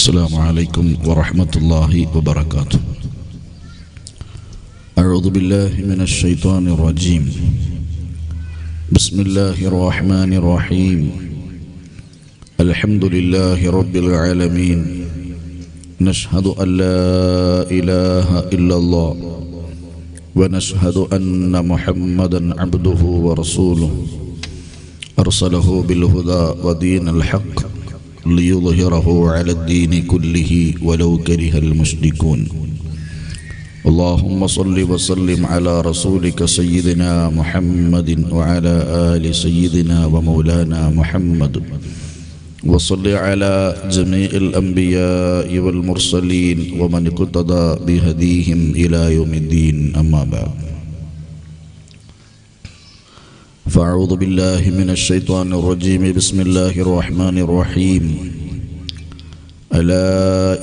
السلام عليكم ورحمة الله وبركاته. أعوذ بالله من الشيطان الرجيم. بسم الله الرحمن الرحيم. الحمد لله رب العالمين. نشهد أن لا إله إلا الله ونشهد أن محمدا عبده ورسوله أرسله بالهدى ودين الحق ليظهره على الدين كله ولو كره المشركون. اللهم صل وسلم على رسولك سيدنا محمد وعلى آل سيدنا ومولانا محمد، وصل على جميع الأنبياء والمرسلين ومن اقتدى بهديهم إلى يوم الدين. أما بعد، فأعوذ بالله من الشيطان الرجيم. بسم الله الرحمن الرحيم. ألا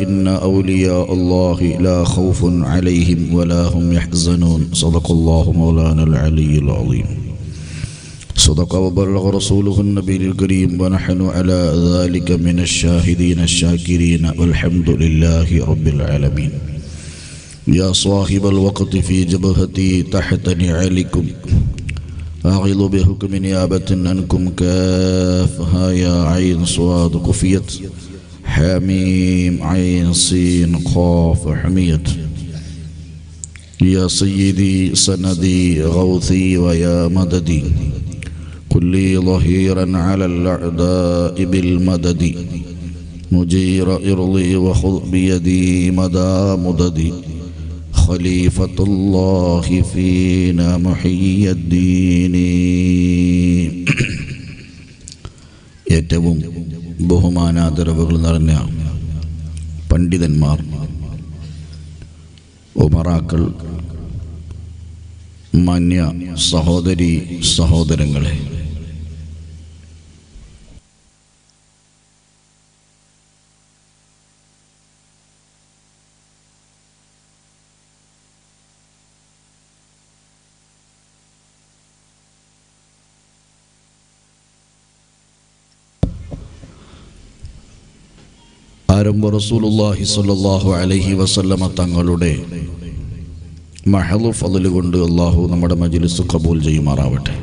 إن أولياء الله لا خوف عليهم ولا هم يحزنون. صدق الله مولانا العلي العظيم. صدق وبلغ رسوله النبي الكريم، ونحن على ذلك من الشاهدين الشاكرين، والحمد لله رب العالمين. يا صاحب الوقت في جبهتي تحت نعالكم، أغل بحكم نيابة عنكم كافها يا عين صاد كفيت حميم عين سين قاف حميت. يا سيدي سندي غوثي ويا مددي، كلي ظهيرا على الأعداء بالمدد. مجير إرضي وخذ بيدي مدى مددي، خليفة الله فينا محيي الدين. ഏറ്റവും ബഹുമാനാദരവുകൾ നിറഞ്ഞ പണ്ഡിതന്മാർ, ഉമറാക്കൾ, മാന്യ സഹോദരി സഹോദരങ്ങളെ, ആരംഭ റസൂലുള്ളാഹി സ്വല്ലല്ലാഹു അലൈഹി വസല്ലമ തങ്ങളുടെ മഹളു ഫള് കൊണ്ട് അല്ലാഹു നമ്മുടെ മജ്ലിസ് ഖബൂൽ ചെയ്യുമാറാവട്ടെ.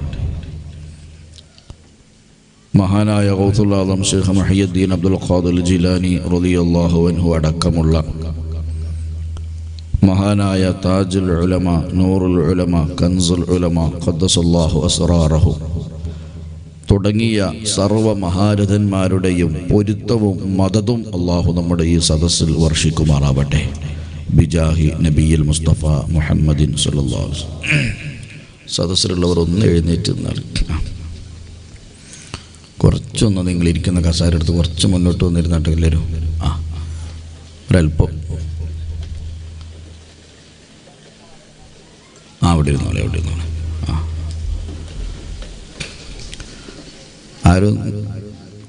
മഹാനായ ഗൗസുൽ ആലം ശൈഖ് മുഹയ്യിദ്ദീൻ അബ്ദുൽ ഖാദിർ ജിലാനി റളിയല്ലാഹു അൻഹു അടക്കമുള്ള മഹാനായ താജുൽ ഉലമ, നൂറുൽ ഉലമ, കൻസുൽ ഉലമ ഖദ്ദസല്ലാഹു അസ്റാറഹു തുടങ്ങിയ സർവ മഹാരഥന്മാരുടെയും പൊരുത്തവും മദതും അള്ളാഹു നമ്മുടെ ഈ സദസ്സിൽ വർഷിക്കുമാറാവട്ടെ. ബിജാഹി നബിയിൽ മുസ്തഫ മുഹമ്മദിൻ സല്ലല്ലാഹു അലൈഹി വസല്ലം. സദസ്സിലുള്ളവർ ഒന്ന് എഴുന്നേറ്റ് നിന്നാൽ, കുറച്ചൊന്ന് നിങ്ങളിരിക്കുന്ന കസാര എടുത്ത് കുറച്ച് മുന്നോട്ട് വന്നിരുന്നിട്ട് എല്ലാവരും ഒരൽപ്പം അവിടെ ഇരുന്നോളെ, അവിടെ ഇരുന്നോളെ. ആരും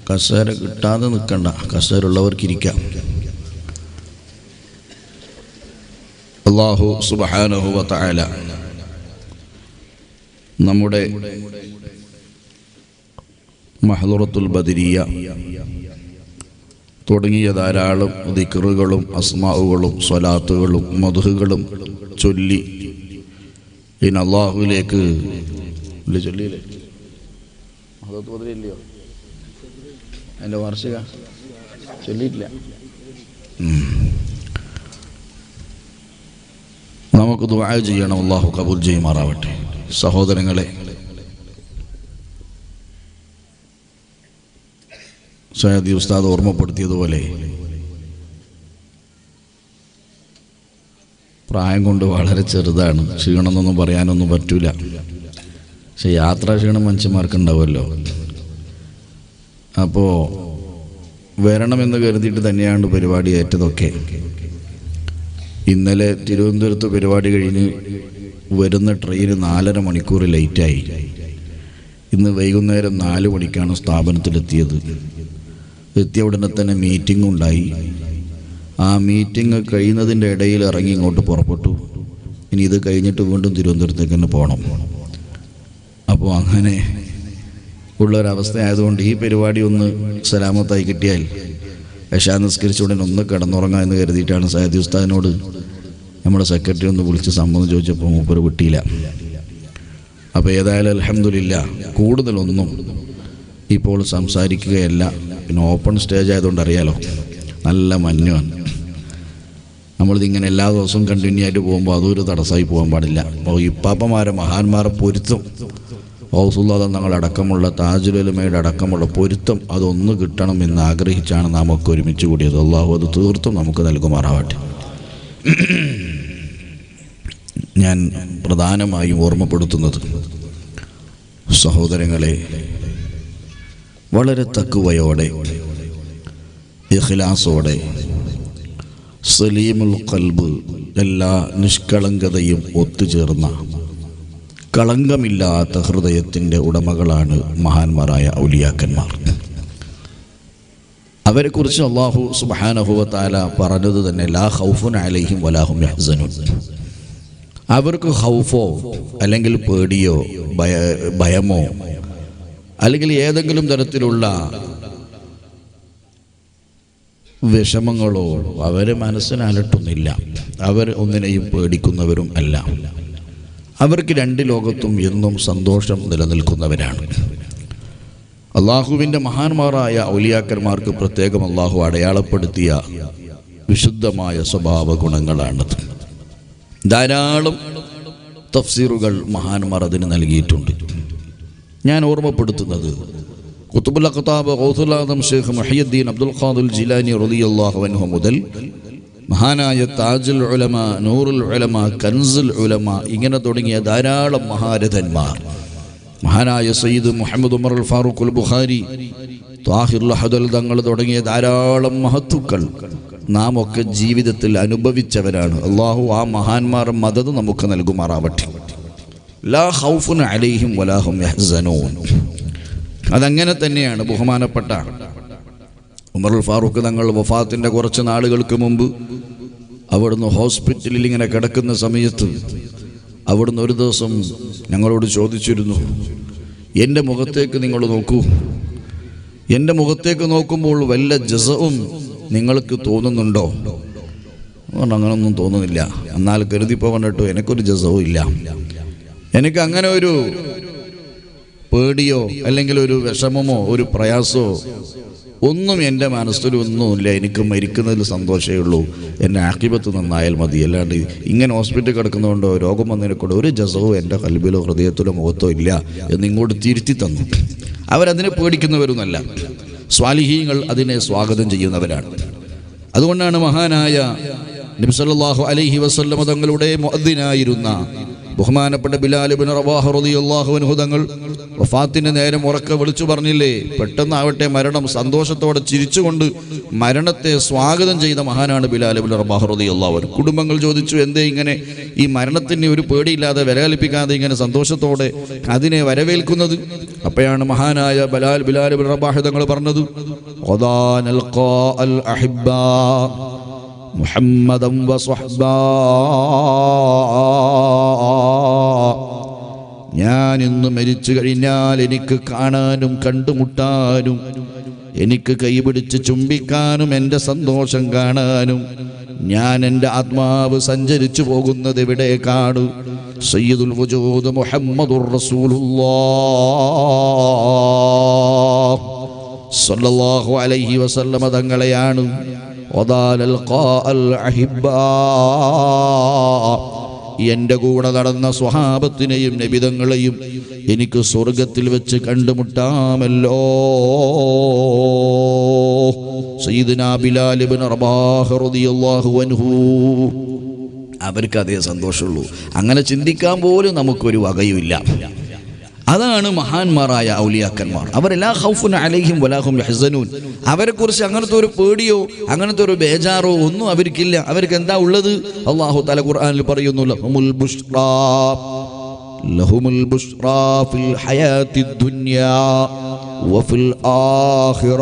കസേര കിട്ടാതെ നിൽക്കണ്ട, കസേര ഉള്ളവർക്കിരിക്കാം. അല്ലാഹു സുബ്ഹാനഹു വ തആല നമ്മുടെ മഹ്ദറത്തുൽ ബദരിയ തുടങ്ങിയ ധാരാളം ദിക്റുകളും അസ്മാഉകളും സ്വലാത്തുകളും മദ്ഹുകളും ചൊല്ലി ഇനി അല്ലാഹുവിലേക്ക് ചൊല്ലിയില്ലേ? ഇല്ലയോ? എൻ്റെ വാർഷിക ചൊല്ലിയിട്ടില്ല. നമുക്ക് ദുആ ചെയ്യണം, അല്ലാഹു കബൂൽ ചെയ്യുമാറാവട്ടെ. സഹോദരങ്ങളെ, സയ്യിദി ഉസ്താദ് ഓർമ്മപ്പെടുത്തിയതുപോലെ പ്രായം കൊണ്ട് വളരെ ചെറുതാണ്, ക്ഷീണമെന്നൊന്നും പറയാനൊന്നും പറ്റൂല. പക്ഷെ യാത്രാ ക്ഷീണം മനുഷ്യന്മാർക്ക് ഉണ്ടാവുമല്ലോ. അപ്പോൾ വരണമെന്ന് കരുതിയിട്ട് തന്നെയാണ് പരിപാടി ഏറ്റതൊക്കെ. ഇന്നലെ തിരുവനന്തപുരത്ത് പരിപാടി കഴിഞ്ഞ് വരുന്ന ട്രെയിന് 4.5 മണിക്കൂർ ലേറ്റായി. ഇന്ന് വൈകുന്നേരം 4 മണിക്കാണ് സ്ഥാപനത്തിലെത്തിയത്. എത്തിയ ഉടനെ തന്നെ മീറ്റിംഗ് ഉണ്ടായി. ആ മീറ്റിംഗ് കഴിയുന്നതിൻ്റെ ഇടയിൽ ഇറങ്ങി ഇങ്ങോട്ട് പുറപ്പെട്ടു. ഇനി ഇത് കഴിഞ്ഞിട്ട് വീണ്ടും തിരുവനന്തപുരത്തേക്ക് തന്നെ പോകണം. അപ്പോൾ അങ്ങനെ ഉള്ളൊരവസ്ഥ ആയതുകൊണ്ട് ഈ പരിപാടി ഒന്ന് സലാമത്തായി കിട്ടിയാൽ ഇശാ നിസ്കരിച്ച ഉടനെ ഒന്ന് കിടന്നുറങ്ങാം എന്ന് കരുതിയിട്ടാണ് സയ്യിദ് ഉസ്താദിനോട് നമ്മുടെ സെക്രട്ടറി ഒന്ന് വിളിച്ച് സമ്മതം ചോദിച്ചപ്പോൾ മൂപ്പര് വിട്ടില്ല. അപ്പോൾ ഏതായാലും അൽഹംദുലില്ലാ കൂടുതലൊന്നും ഇപ്പോൾ സംസാരിക്കുകയല്ല. പിന്നെ ഓപ്പൺ സ്റ്റേജ് ആയതുകൊണ്ട് അറിയാലോ, നല്ല മഞ്ഞാണ്. നമ്മളിതിങ്ങനെ എല്ലാ ദിവസവും കണ്ടിന്യൂ ആയിട്ട് പോകുമ്പോൾ അതൊരു തടസ്സമായി പോകാൻ പാടില്ല. അപ്പോൾ ഇപ്പാപ്പമാരെ മഹാന്മാരെ പൊരുത്തം, ഗൗസുല്ലാദ് തങ്ങളടക്കമുള്ള താജുൽ ഉലമയുടെ അടക്കമുള്ള പൊരുത്തം അതൊന്ന് കിട്ടണം എന്ന് ആഗ്രഹിച്ചാണ് നാം ഒക്കെ ഒരുമിച്ച് കൂടിയത്. അള്ളാഹു അത് തീർത്തും നമുക്ക് നൽകുമാറാവട്ടെ. ഞാൻ പ്രധാനമായും ഓർമ്മപ്പെടുത്തുന്നത്, സഹോദരങ്ങളെ, വളരെ തഖ്വയോടെ ഇഖ്ലാസോടെ സലീമുൽ ഖൽബ്, എല്ലാ നിഷ്കളങ്കതയും ഒത്തുചേർന്ന കളങ്കമില്ലാത്ത ഹൃദയത്തിൻ്റെ ഉടമകളാണ് മഹാന്മാരായ ഔലിയാക്കന്മാർ. അവരെക്കുറിച്ച് അല്ലാഹു സുബ്ഹാനഹു വ തആല പറഞ്ഞത് തന്നെ ലാ ഖൗഫുൻ അലൈഹിം വലാ ഹും യഹ്സനൂൻ. അവർക്ക് ഖൗഫോ അല്ലെങ്കിൽ പേടിയോ ഭയമോ അല്ലെങ്കിൽ ഏതെങ്കിലും തരത്തിലുള്ള വിഷമങ്ങളോ അവരെ മനസ്സിന് അലട്ടുന്നില്ല. അവർ ഒന്നിനെയും പേടിക്കുന്നവരും അല്ല. അവർക്ക് രണ്ട് ലോകത്തും എന്നും സന്തോഷം നിലനിൽക്കുന്നവരാണ്. അള്ളാഹുവിൻ്റെ മഹാന്മാരായ ഔലിയാക്കന്മാർക്ക് പ്രത്യേകം അള്ളാഹു അടയാളപ്പെടുത്തിയ വിശുദ്ധമായ സ്വഭാവ ഗുണങ്ങളാണത്. ധാരാളം തഫ്സീറുകൾ മഹാന്മാർ അതിന് നൽകിയിട്ടുണ്ട്. ഞാൻ ഓർമ്മപ്പെടുത്തുന്നത് ഖുത്ബുൽ അഖ്താബ് ഗൗസുൽ ആദം ശൈഖ് മുഹയ്യിദ്ദീൻ അബ്ദുൽ ഖാദിർ ജിലാനി റളിയല്ലാഹു അൻഹു മുതൽ മഹാനായ താജുൽ ഉലമ, നൂറുൽ ഉലമ, കൻസുൽ ഉലമ, ഇങ്ങനെ തുടങ്ങിയ ധാരാളം മഹാരഥന്മാർ, മഹാനായ സയ്യിദ് മുഹമ്മദ് ഉമർ അൽ ഫാറൂഖ് അൽ ബുഖാരി, ത്വാഹിർ ലഹദൽ തങ്ങൾ തുടങ്ങിയ ധാരാളം മഹത്തുക്കൾ നാം ഒക്കെ ജീവിതത്തിൽ അനുഭവിച്ചവരാണ്. അള്ളാഹു ആ മഹാന്മാർ മദദ് നമുക്ക് നൽകുമാറാവട്ടെ. ലാ ഖൗഫുൻ അലൈഹിം വലാ ഹും യഹ്സനൂൻ. അതങ്ങനെ തന്നെയാണ്. ബഹുമാനപ്പെട്ട ഉമർ അൽ ഫാറൂഖ് തങ്ങൾ വഫാത്തിൻ്റെ കുറച്ച് നാളുകൾക്ക് മുമ്പ് അവിടുന്ന് ഹോസ്പിറ്റലിൽ ഇങ്ങനെ കിടക്കുന്ന സമയത്ത് അവിടുന്ന് ഒരു ദിവസം ഞങ്ങളോട് ചോദിച്ചിരുന്നു, എൻ്റെ മുഖത്തേക്ക് നിങ്ങൾ നോക്കൂ, എൻ്റെ മുഖത്തേക്ക് നോക്കുമ്പോൾ വല്ല ജസവും നിങ്ങൾക്ക് തോന്നുന്നുണ്ടോ? അങ്ങനൊന്നും തോന്നുന്നില്ല. എന്നാൽ കരുതിപ്പോൾ പറഞ്ഞിട്ടു എനിക്കൊരു ജസവും ഇല്ല. എനിക്ക് അങ്ങനെ ഒരു പേടിയോ അല്ലെങ്കിൽ ഒരു വിഷമമോ ഒരു പ്രയാസമോ ഒന്നും എൻ്റെ മനസ്സിലൊന്നുമില്ല. എനിക്ക് മരിക്കുന്നതിൽ സന്തോഷമേ ഉള്ളൂ. എൻ്റെ ആഖിബത്ത് നന്നായാൽ മതി. അല്ലാണ്ട് ഇങ്ങനെ ഹോസ്പിറ്റലിൽ കിടക്കുന്നതുകൊണ്ടോ രോഗം വന്നതിനെക്കൂടെ ഒരു ജസവും എൻ്റെ കൽബിലോ ഹൃദയത്തിലോ മുഖത്തോ ഇല്ല എന്ന് ഇങ്ങോട്ട് തിരുത്തി തന്നു. അവരതിനെ പേടിക്കുന്നവരൊന്നുമല്ല. സ്വാലിഹീങ്ങൾ അതിനെ സ്വാഗതം ചെയ്യുന്നവരാണ്. അതുകൊണ്ടാണ് മഹാനായ നബി സല്ലല്ലാഹു അലൈഹി വസല്ലം തങ്ങളുടെ മുഅദ്ദിനായിരുന്ന ബഹുമാനപ്പെട്ട ബിലാൽ ഇബ്നു റബാഹ് റളിയല്ലാഹു അൻഹു തങ്ങൾ വഫാത്തിന് നേരം ഉറക്കെ വിളിച്ചു പറഞ്ഞില്ലേ, പെട്ടെന്നാവട്ടെ മരണം, സന്തോഷത്തോടെ ചിരിച്ചുകൊണ്ട് മരണത്തെ സ്വാഗതം ചെയ്ത മഹാനാണ് ബിലാൽ ഇബ്നു റബാഹ് റളിയല്ലാഹു അൻഹു. കുടുംബങ്ങൾ ചോദിച്ചു, എന്തേ ഇങ്ങനെ ഈ മരണത്തിന് ഒരു പേടിയില്ലാതെ വരവേൽപ്പിക്കാതെ ഇങ്ങനെ സന്തോഷത്തോടെ അതിനെ വരവേൽക്കുന്നത്? അപ്പോഴാണ് മഹാനായ ബിലാൽ ഇബ്നു റബാഹ് തങ്ങൾ പറഞ്ഞത്, ഖദാനൽ ഖാഅൽ അഹിബ്ബാ മുഹമ്മദൻ വസ്വഹ്ബാ. ഞാൻ ഇന്ന് മരിച്ചു കഴിഞ്ഞാൽ എനിക്ക് കാണാനും കണ്ടുമുട്ടാനും എനിക്ക് കൈപിടിച്ച് ചുംബിക്കാനും എൻ്റെ സന്തോഷം കാണാനും ഞാൻ എൻ്റെ ആത്മാവ് സഞ്ചരിച്ചു പോകുന്നത് എവിടേക്കാണ്? സയ്യിദുൽ വജൂദ് മുഹമ്മദുർ റസൂലുള്ളാഹ് സ്വല്ലല്ലാഹു അലൈഹി വസല്ലമ തങ്ങളെയാണ്. എൻ്റെ കൂടെ നടന്ന സ്വഹാബത്തിനെയും നബിതങ്ങളെയും എനിക്ക് സ്വർഗത്തിൽ വെച്ച് കണ്ടുമുട്ടാമല്ലോ. സയ്യിദുനാ ബിലാൽ ഇബ്നു റബാഹ് റളിയല്ലാഹു അൻഹു, അവർക്ക് അതേ സന്തോഷമുള്ളൂ. അങ്ങനെ ചിന്തിക്കാൻ പോലും നമുക്കൊരു വകയുമില്ല. അതാണ് മഹാന്മാരായ ഔലിയാക്കന്മാർ. അവരെല്ലാ ഖൗഫുൻ അലൈഹിം വലാ ഹും യഹ്സനൂൻ. അവരെക്കുറിച്ച് അങ്ങനത്തെ ഒരു പേടിയോ അങ്ങനത്തെ ഒരു ബേജാറോ ഒന്നും അവർക്കില്ല. അവർക്ക് എന്താ ഉള്ളത്? അല്ലാഹു തആല ഖുർആനിൽ പറയുന്നു, ലഹുമുൽ ബുശ്റാ ഫിൽ ഹയാത്തിദ് ദുനിയാ വഫിൽ ആഖിറ.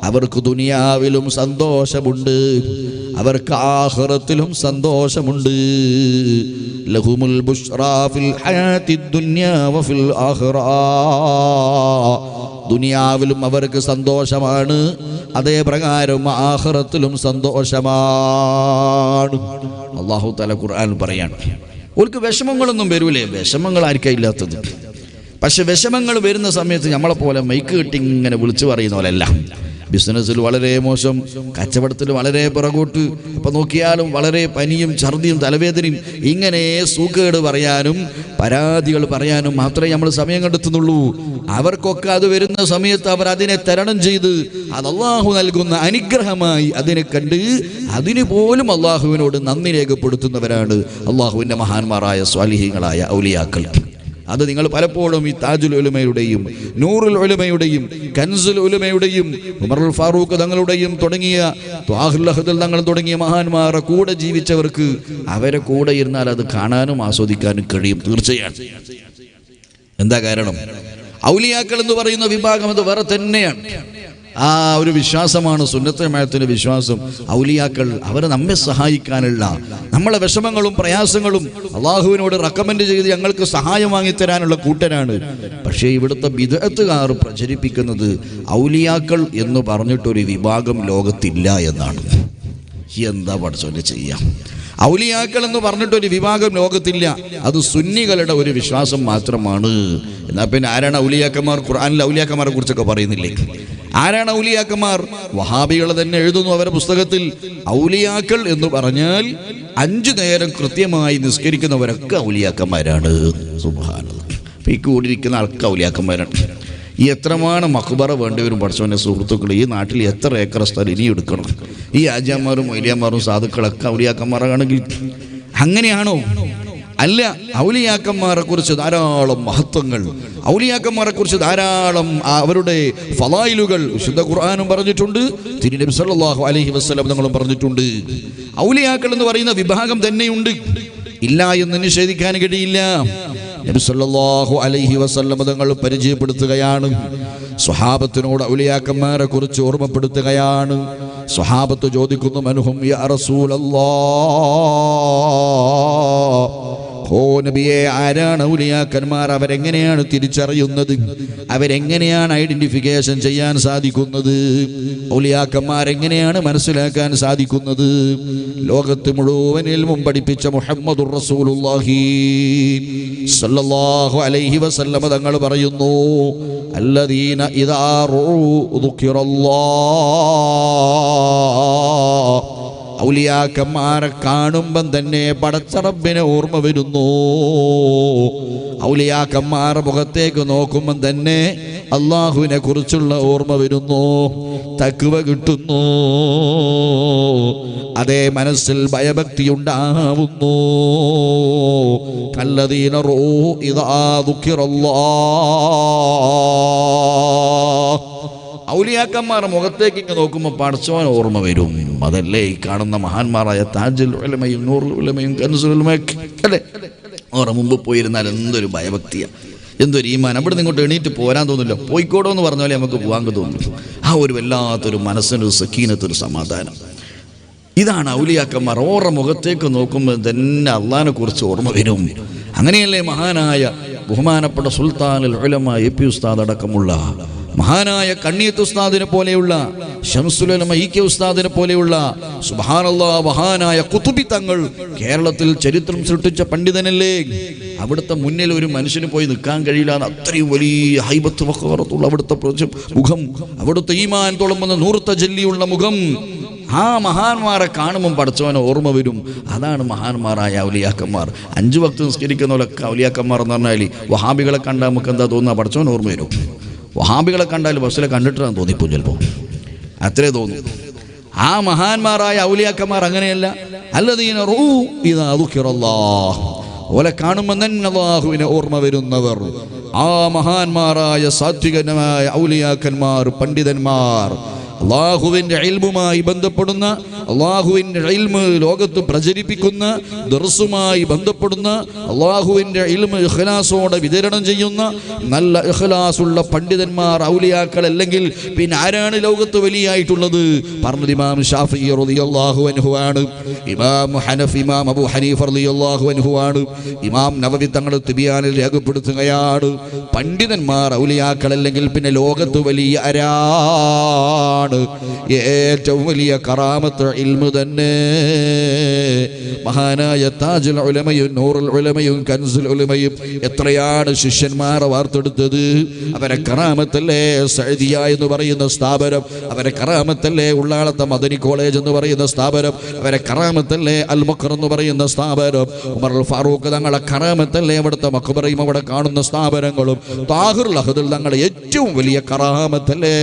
അവർക്ക് ദുനിയാവിലും സന്തോഷമുണ്ട്, അവർക്ക് ആഖിറത്തിലും സന്തോഷമുണ്ട്. ലഹുമുൽ ബുശ്റാ ഫിൽ ഹയാത്തിദ് ദുനിയാ വഫിൽ ആഖിറ. ദുനിയാവിലും അവർക്ക് സന്തോഷമാണ്, അതേ പ്രകാരം ആഖിറത്തിലും സന്തോഷമാണ്. അല്ലാഹു തആല ഖുർആനിൽ പറയാണ്, ഓർക്ക് വിഷമങ്ങളൊന്നും വരൂലേ? വിഷമങ്ങൾ ആർക്കാ ഇല്ലാത്തത്? പക്ഷെ വിഷമങ്ങൾ വരുന്ന സമയത്ത് നമ്മളെപ്പോലെ മൈക്ക് കെട്ടി ഇങ്ങനെ വിളിച്ചു പറയുന്ന പോലെയല്ല. ബിസിനസ്സിൽ വളരെ മോശം, കച്ചവടത്തിൽ വളരെ പുറകോട്ട്, ഇപ്പം നോക്കിയാലും വളരെ പനിയും ഛർദിയും തലവേദനയും, ഇങ്ങനെ സൂക്കേട് പറയാനും പരാതികൾ പറയാനും മാത്രമേ നമ്മൾ സമയം കണ്ടെത്തുന്നുള്ളൂ. അവർക്കൊക്കെ അത് വരുന്ന സമയത്ത് അവർ അതിനെ തരണം ചെയ്ത് അത് അള്ളാഹു നൽകുന്ന അനുഗ്രഹമായി അതിനെ കണ്ട് അതിന് പോലും അള്ളാഹുവിനോട് നന്ദി രേഖപ്പെടുത്തുന്നവരാണ് അള്ളാഹുവിൻ്റെ മഹാന്മാരായ സ്വാലിഹീങ്ങളായ ഔലിയാക്കൾ. അത് നിങ്ങൾ പലപ്പോഴും ഈ താജുൽ ഉലമയുടെയും നൂറുൽ ഉലമയുടെയും കൻസുൽ ഉലമയുടെയും ഉമറുൽ ഫാറൂഖ് തങ്ങളുടെയും തുടങ്ങിയ ത്വാഹുൽ അഹ്ദൽ തങ്ങൾ തുടങ്ങിയ മഹാന്മാരുടെ കൂടെ ജീവിച്ചവർക്ക് അവരെ കൂടെ ഇരുന്നാൽ അത് കാണാനും ആസ്വദിക്കാനും കഴിയും. തീർച്ചയാണ്. എന്താ കാരണം? ഔലിയാക്കൾ എന്ന് പറയുന്ന വിഭാഗം അത് വേറെ തന്നെയാണ്. ആ ഒരു വിശ്വാസമാണ് സുന്നത്ത് ജമാഅത്തിന്റെ വിശ്വാസം. ഔലിയാക്കൾ അവർ നമ്മെ സഹായിക്കാനുള്ള, നമ്മളെ വിഷമങ്ങളും പ്രയാസങ്ങളും അള്ളാഹുവിനോട് റെക്കമെൻഡ് ചെയ്ത് ഞങ്ങൾക്ക് സഹായം വാങ്ങിത്തരാനുള്ള കൂട്ടരാണ്. പക്ഷേ ഇവിടുത്തെ ബിദ്അത്തുകാർ പ്രചരിപ്പിക്കുന്നത് ഔലിയാക്കൾ എന്ന് പറഞ്ഞിട്ടൊരു വിഭാഗം ലോകത്തില്ല എന്നാണ്. എന്താ പഠിച്ചോണ്ട് ചെയ്യാം? ഔലിയാക്കൾ എന്ന് പറഞ്ഞിട്ടൊരു വിഭാഗം ലോകത്തില്ല. അത് സുന്നികളുടെ ഒരു വിശ്വാസം മാത്രമാണ്. എന്നാൽ പിന്നെ ആരാണ് ഔലിയാക്കന്മാർ? ഖുർആനിൽ ഔലിയാക്കന്മാരെ കുറിച്ചൊക്കെ പറയുന്നില്ലേ? ആരാണ് ഔലിയാക്കന്മാർ? വഹാബികൾ തന്നെ എഴുതുന്നു അവരുടെ പുസ്തകത്തിൽ, ഔലിയാക്കൾ എന്ന് പറഞ്ഞാൽ 5 നേരം കൃത്യമായി നിസ്കരിക്കുന്നവരൊക്കെ ഔലിയാക്കന്മാരാണ്. സുബ്ഹാനല്ലാഹ്. ഈ കൂടിയിരിക്കുന്ന ആൾക്ക് ഔലിയാക്കന്മാരാണ്. ഈ എത്രമാണ് മഖ്ബറ വേണ്ടിവരും പഠിച്ചവൻ്റെ സുഹൃത്തുക്കൾ? ഈ നാട്ടിൽ എത്ര ഏക്കർ സ്ഥലം ഇനി എടുക്കണം? ഈ ആജാമാരും മൊയ്ലിയാമാരും സാധുക്കളൊക്കെ ഔലിയാക്കന്മാരാണെങ്കിൽ അങ്ങനെയാണോ? അല്ല. ഔലിയാക്കന്മാരെ കുറിച്ച് ധാരാളം മഹത്വങ്ങൾ, ഔലിയാക്കന്മാരെ കുറിച്ച് ധാരാളം അവരുടെ ഫളായിലുകൾ വിശുദ്ധ ഖുർആനും പറഞ്ഞിട്ടുണ്ട്, തിരുനബി സല്ലല്ലാഹു അലൈഹി വസല്ലം തങ്ങളും പറഞ്ഞിട്ടുണ്ട്. ഔലിയാക്കൾ എന്ന് പറയുന്ന വിഭാഗം തന്നെയുണ്ട്, ഇല്ല എന്ന് നിഷേധിക്കാൻ കഴിയില്ല. നബി സല്ലല്ലാഹു അലൈഹി വസല്ലം തങ്ങൾ പരിചയപ്പെടുത്തുകയാണ്, സ്വഹാബത്തിനോട് ഔലിയാക്കന്മാരെ കുറിച്ച് ഓർമ്മപ്പെടുത്തുകയാണ്. സ്വഹാബത്ത് ചോദിക്കുന്നു, മൻഹും യാ റസൂലല്ലാഹ്, ഓ നബിയെ, ആരാണ് ഔലിയാക്കന്മാർ? അവരെങ്ങനെയാണ് തിരിച്ചറിയുന്നത്? അവരെങ്ങനെയാണ് ഐഡന്റിഫിക്കേഷൻ ചെയ്യാൻ സാധിക്കുന്നത്? ഔലിയാക്കന്മാരെങ്ങനെയാണ് മനസ്സിലാക്കാൻ സാധിക്കുന്നത്? ലോകത്ത് മുഴുവനിൽ പഠിപ്പിച്ച മുഹമ്മദുർ റസൂലുള്ളാഹി സ്വല്ലല്ലാഹു അലൈഹി വസല്ലം തങ്ങൾ പറയുന്നു, അല്ലദീന ഇദാ ദുഖിറല്ലാഹ്, ഔലിയാക്കന്മാരെ കാണുമ്പം തന്നെ പടച്ച റബ്ബിനെ ഓർമ്മ വരുന്നു. ഔലിയാക്കന്മാരുടെ മുഖത്തേക്ക് നോക്കുമ്പം തന്നെ അള്ളാഹുവിനെ കുറിച്ചുള്ള ഓർമ്മ വരുന്നു, തഖ്വ കിട്ടുന്നു, അതേ മനസ്സിൽ ഭയഭക്തി ഉണ്ടാവുന്നു. കല്ലദീന റൂ ഇദാ ദുഖിറല്ലാഹ്, ഔലിയാക്കന്മാരുടെ മുഖത്തേക്ക് ഇങ്ങ് നോക്കുമ്പോൾ പടച്ചവൻ ഓർമ്മ വരും. അതല്ലേ ഈ കാണുന്ന മഹാന്മാരായ താജുൽ ഉലമയും നൂറുൽ ഉലമയും കൻസുൽ ഉലമയൊക്കെ അല്ലേ? അവരുടെ മുമ്പ് പോയിരുന്നാൽ എന്തൊരു ഭയഭക്തിയാണ്, എന്തൊരു ഈമാൻ. അവിടെ നിന്ന് ഇങ്ങോട്ട് എണീറ്റ് പോരാൻ തോന്നില്ല. പോയിക്കോടോ എന്ന് പറഞ്ഞാലേ നമുക്ക് പോകാൻ തോന്നുന്നു. ആ ഒരു വല്ലാത്തൊരു മനസ്സിനൊരു സക്കീനത്തൊരു സമാധാനം. ഇതാണ് ഔലിയാക്കന്മാർ. ഓരുടെ മുഖത്തേക്ക് നോക്കുമ്പോൾ തന്നെ അള്ളാഹിനെ കുറിച്ച് ഓർമ്മ വരും. അങ്ങനെയല്ലേ മഹാനായ ബഹുമാനപ്പെട്ട സുൽത്താനുൽ ഉലമ എ പി ഉസ്താദ് അടക്കമുള്ള മഹാനായ കണ്ണിയത്ത് ഉസ്താദിനെ പോലെയുള്ള, ശംസുൽ ഉലമ ഇ കെ ഉസ്താദിനെ പോലെയുള്ള, സുബ്ഹാനല്ലാഹ്, മഹാനായ ഖുതുബി തങ്ങൾ കേരളത്തിൽ ചരിത്രം സൃഷ്ടിച്ച പണ്ഡിതനല്ലേ? അവിടുത്തെ മുന്നിൽ ഒരു മനുഷ്യന് പോയി നിൽക്കാൻ കഴിയില്ല. അത്രയും വലിയ ഹൈബത്ത് വഖാറത്തുള്ള അവിടുത്തെ മുഖം, അവിടുത്തെ ഈമാൻ തുളുമ്പുന്ന നൂറ് തജല്ലിയുള്ള മുഖം. ആ മഹാന്മാരെ കാണുമ്പം പടച്ചവനെ ഓർമ്മ വരും. അതാണ് മഹാന്മാരായ ഔലിയാക്കന്മാർ. 5 വക്ത് നിസ്കരിക്കുന്നവരൊക്കെ ഔലിയാക്കന്മാർ എന്ന് പറഞ്ഞാൽ വഹാബികളെ കണ്ടാൽ നമുക്ക് എന്താ തോന്നുക? പടച്ചവൻ ഓർമ്മ വരും. വഹാബികളെ കണ്ടാൽ ബസ്സിലെ കണ്ടിട്ടാണ് തോന്നിപ്പോ, ചിലപ്പോൾ അത്രേ തോന്നും. ആ മഹാന്മാരായ ഔലിയാക്കന്മാർ അങ്ങനെയല്ല. അല്ലദീന റൂ ഇദാ ദുഖിറല്ലാഹ്, ഓലെ കാണുമ്പോൾ തന്നെ അല്ലാഹുവിനെ ഓർമ്മ വരുന്നവർ. ആ മഹാന്മാരായ സാത്വികനായ ഔലിയാക്കന്മാർ, പണ്ഡിതന്മാർ, അള്ളാഹുവിൻ്റെ ഇൽമുമായി ബന്ധപ്പെടുന്ന, അള്ളാഹുവിൻ്റെ ഇൽമ് ലോകത്ത് പ്രചരിപ്പിക്കുന്ന, ദർസുമായി ബന്ധപ്പെടുന്ന, അള്ളാഹുവിൻ്റെ ഇൽമ് ഇഖ്ലാസോടെ വിതരണം ചെയ്യുന്ന നല്ല ഇഖ്ലാസുള്ള പണ്ഡിതന്മാർ, ഔലിയാക്കൾ അല്ലെങ്കിൽ പിന്നെ ആരാണ് ലോകത്ത് വലിയായിട്ടുള്ളത്? പറഞ്ഞത് ഇമാം ഷാഫിഈ റളിയല്ലാഹു അൻഹു ആണ്, ഇമാം ഹനഫി ഇമാം അബൂ ഹനീഫ റളിയല്ലാഹു അൻഹു ആണ്, ഇമാം നവവി തങ്ങൾ തിബിയാനിൽ രേഖപ്പെടുത്തുകയാണ്, പണ്ഡിതന്മാർ ഔലിയാക്കൾ അല്ലെങ്കിൽ പിന്നെ ലോകത്ത് വലിയ ആരാണ്? ഏറ്റവും വലിയ കറാമത്ത് ഇൽമു തന്നെ. മഹാനായ താജുൽ ഉലമയും നൂറുൽ ഉലമയും കൻസുൽ ഉലമയും എത്രയാണ് ശിഷ്യന്മാരെ വാർത്തെടുത്തത്. അവരെ കറാമത്തല്ലേ സഅദിയ എന്ന് പറയുന്ന സ്ഥാപനം, അവരെ കറാമത്തല്ലേ ഉള്ളാളത്തെ മദനി കോളേജ് എന്ന് പറയുന്ന സ്ഥാപനം, അവരെ കറാമത്തല്ലേ അൽ മഖർ എന്ന് പറയുന്ന സ്ഥാപനം, ഉമർ അൽ ഫാറൂഖ് തങ്ങളെ കറാമത്തല്ലേ അവിടുത്തെ മഖബറയും അവിടെ കാണുന്ന സ്ഥാപനങ്ങളും, താഹിറുൽ അഹ്ദൽ തങ്ങളെ ഏറ്റവും വലിയ കറാമത്തല്ലേ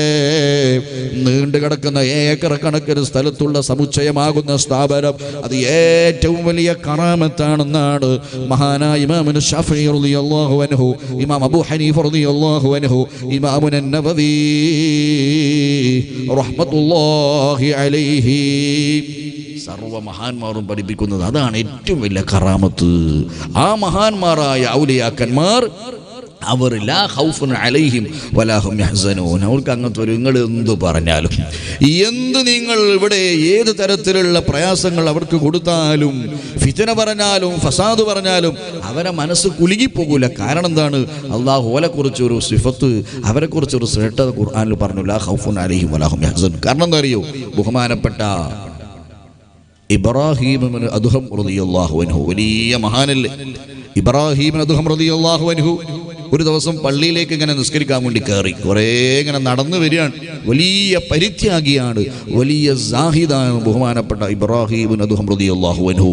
നീണ്ടു കിടക്കുന്ന ഏക്കർ കണക്കിന് സ്ഥലത്തുള്ള സമുച്ചയമാകുന്ന സ്ഥാപനം, അത് ഏറ്റവും വലിയ കറാമത്താണെന്നാണ് മഹാനായ ഇമാം ശാഫിഈ റളിയല്ലാഹു അൻഹു, ഇമാം അബൂ ഹനീഫ റളിയല്ലാഹു അൻഹു, ഇമാം നവവി റഹ്മത്തുള്ളാഹി അലൈഹി, സർവ മഹാന്മാരും പഠിപ്പിക്കുന്നത് അതാണ് ഏറ്റവും വലിയ കറാമത്ത്. ആ മഹാന്മാരായ ഔലിയാക്കന്മാർ അവർ ലാ ഖൗഫുൻ അലൈഹിം വലാ ഹും യഹ്സനൂൻ. അവർക്ക് അങ്ങനത്തെ ഒരു നിങ്ങൾ എന്ത് പറഞ്ഞാലും, എന്ത് നിങ്ങൾ ഇവിടെ ഏത് തരത്തിലുള്ള പ്രയാസങ്ങൾ അവർക്ക് കൊടുത്താലും, ഫിത്ന പറഞ്ഞാലും ഫസാദ് പറഞ്ഞാലും അവരെ മനസ്സ് കുലുങ്ങിപ്പോകൂല. കാരണം എന്താണ്? അള്ളാഹു ഓലെക്കുറിച്ചൊരു സിഫത്ത്, അവരെക്കുറിച്ചൊരു ശ്രേഷ്ഠത ഖുർആനിൽ പറഞ്ഞു, ലാ ഖൗഫുൻ അലൈഹിം വലാ ഹും യഹ്സനൂൻ. കാരണം എന്താ അറിയോ? ബഹുമാനപ്പെട്ട ഇബ്രാഹിം ഇബ്നു അദ്ഹം റളിയല്ലാഹു അൻഹു, വലിയ മഹാനല്ലേ ഇബ്രാഹിം ഇബ്നു അദ്ഹം റളിയല്ലാഹു അൻഹു. ഒരു ദിവസം പള്ളിയിലേക്ക് ഇങ്ങനെ നിസ്കരിക്കാൻ വേണ്ടി കയറി, കുറേ ഇങ്ങനെ നടന്നു വരികയാണ്. വലിയ പരിത്യാഗിയാണ്, വലിയ സാഹിദാണ് ബഹുമാനപ്പെട്ട ഇബ്രാഹിം ഇബ്നു അദ്ഹം റളിയല്ലാഹു അൻഹു.